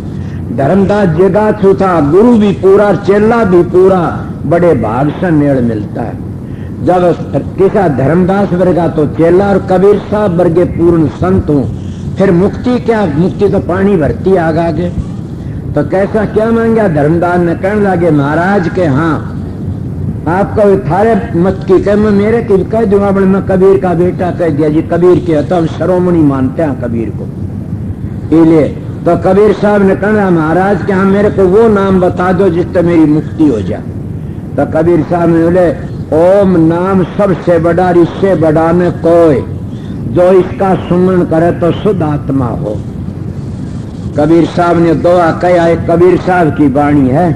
धर्मदास जगाछू था, गुरु भी पूरा चेला भी पूरा, बड़े भाग से मेल मिलता है। जब किसा धर्मदास वर्गा तो चेला और कबीर साहब वर्गे पूर्ण संत हूं, फिर मुक्ति क्या, मुक्ति तो पानी भरती आगे। तो कैसा क्या मांगा धर्मदास ने, कहने लगे महाराज के हाँ आपका थारे मत की कह, मैं मेरे की कह दूंगा। मैं कबीर का बेटा कह दिया जी, कबीर के तो हम शिरोमणि मानते हैं कबीर को। इसलिए तो कबीर साहब ने कहना महाराज के हाँ मेरे को वो नाम बता दो जिससे मेरी मुक्ति हो जाए। तो कबीर साहब ने बोले ओम नाम सबसे बड़ा, इससे बड़ा न कोई, जो इसका सुमरण करे तो शुद्ध आत्मा हो। कबीर साहब ने दुआ कहा है, कबीर साहब की वाणी है।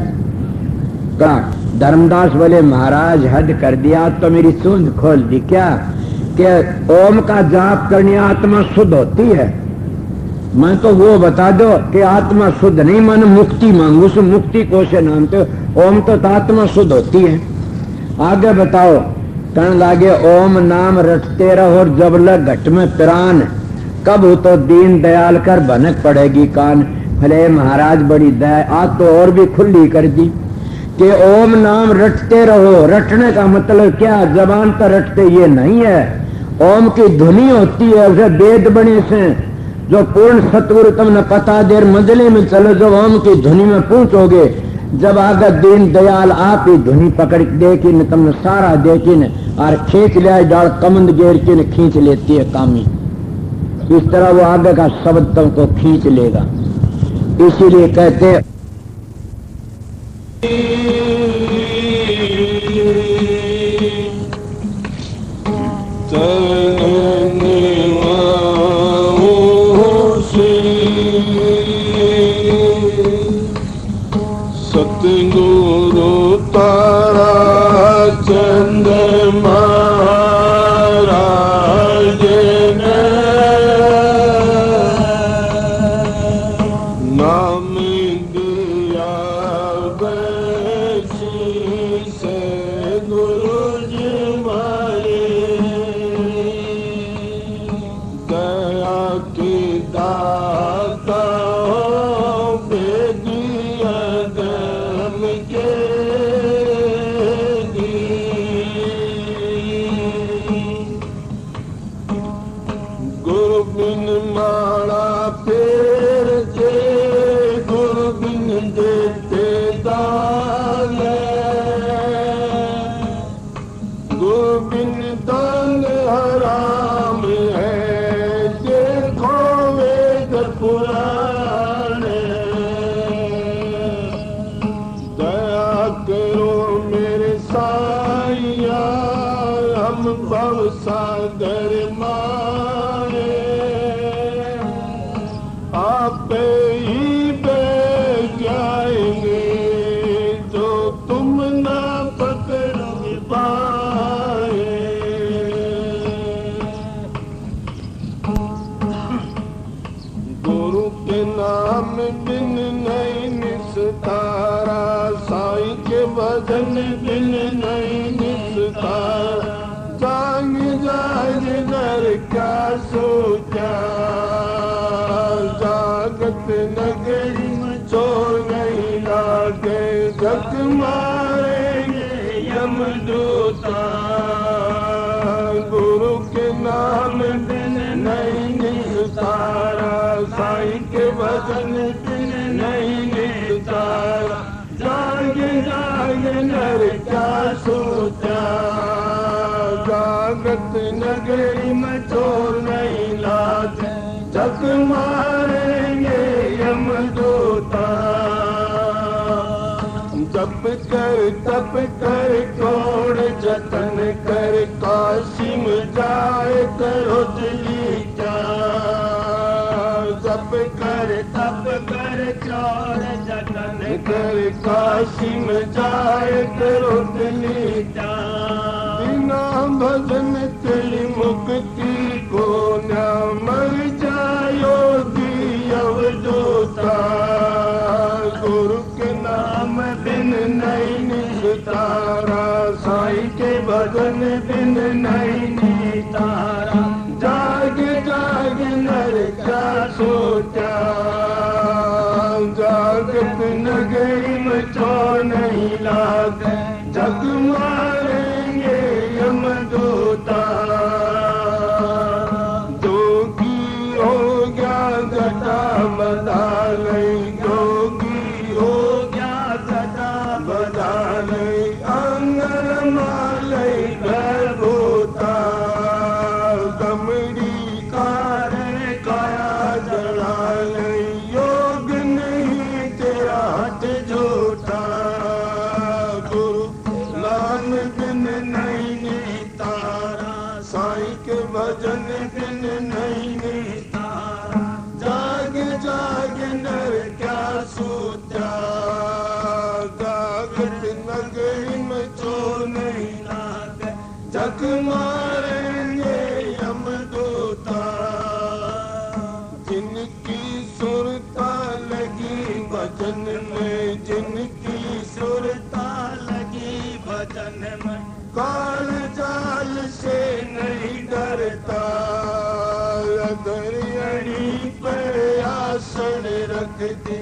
कहा धर्मदास बोले महाराज हद कर दिया, तो मेरी सूंद खोल दी क्या कि ओम का जाप करने आत्मा शुद्ध होती है। मैं तो वो बता दो कि आत्मा शुद्ध नहीं, मन मुक्ति मांगू, उस मुक्ति को से नाम तो ओम तो आत्मा शुद्ध होती है। आगे बताओ, कहने लागे ओम नाम रटते रहो और जब लग घट में प्राण, कब हो तो दीन दयाल कर भनक पड़ेगी कान। भले महाराज बड़ी दया, आज तो और भी खुली कर दी कि ओम नाम रटते रहो। रटने का मतलब क्या, जबान पर रटते ये नहीं है। ओम की ध्वनि होती है, उसे वेद बने से जो पूर्ण सतगुरु तुमने पता देर मंजिले में चलो, जो ओम की ध्वनि में पहुंचोगे, जब आगे दीन दयाल आप ही ध्वनि पकड़ देखी न तुमने सारा देखी न और खींच लिया डाल कमंद गेर के न खींच लेती है कामी। इस तरह वो आगे का शब्द तुमको खींच लेगा। इसीलिए कहते सतगुरु तारा चंद्रमा नाम दिया बसी से गुरु जी मारे, दया की दाता बेदिया दम के गुरु बिन माला फेर के, गुरु बिन देते दान, गुरु बिन दान हराम है, देखो वेद पुराण। दया करो मेरे साईया, हम भव सागर मारे, आप ही बह जाएंगे जो तुम ना पकड़ पाए। गुरु के नाम बिन नहीं निस्तारा, साईं के भजन बिन नहीं निस्तारा। जाग जाग नर का सोचा, जागत नगरी में चोर नहीं लागे, जग मारेंगे यमदूता। गुरु के नाम बिन नहीं निस्तारा, साईं के भजन बिन नहीं निस्तारा। जाग जाग नर का सोचा, जागत नगरी में चोर नहीं लागे, जग मारेंगे यमदूता। जप कर तप कर कोड़ जतन कर, काशी में जाए करो दिली जा। जप कर तप कर चोर जतन कर, काशी में जाए करो दिली जा। बिना भजन तेरी मुक्ति को न मर जायोगी अवधूता। गुरु के नाम बिन नहीं निस्तारा, साईं के भजन बिन नहीं निस्तारा। जाग जाग नर का सोचा, जागत नगरी में चोर नहीं लागे, जग मारेंगे यमदूता। जोगी हो गया गदा बदाले, जोगी हो गया गदा बदाले, अंगन माले गर्भोता। कमरी कार काया जलाले, योग नहीं तेरा हाथ झूठा। गुरु नाम बिन नहीं भजन में जिनकी सुरता लगी भजन में काल जाल से नहीं डरता दरियणी पे आसन रख दी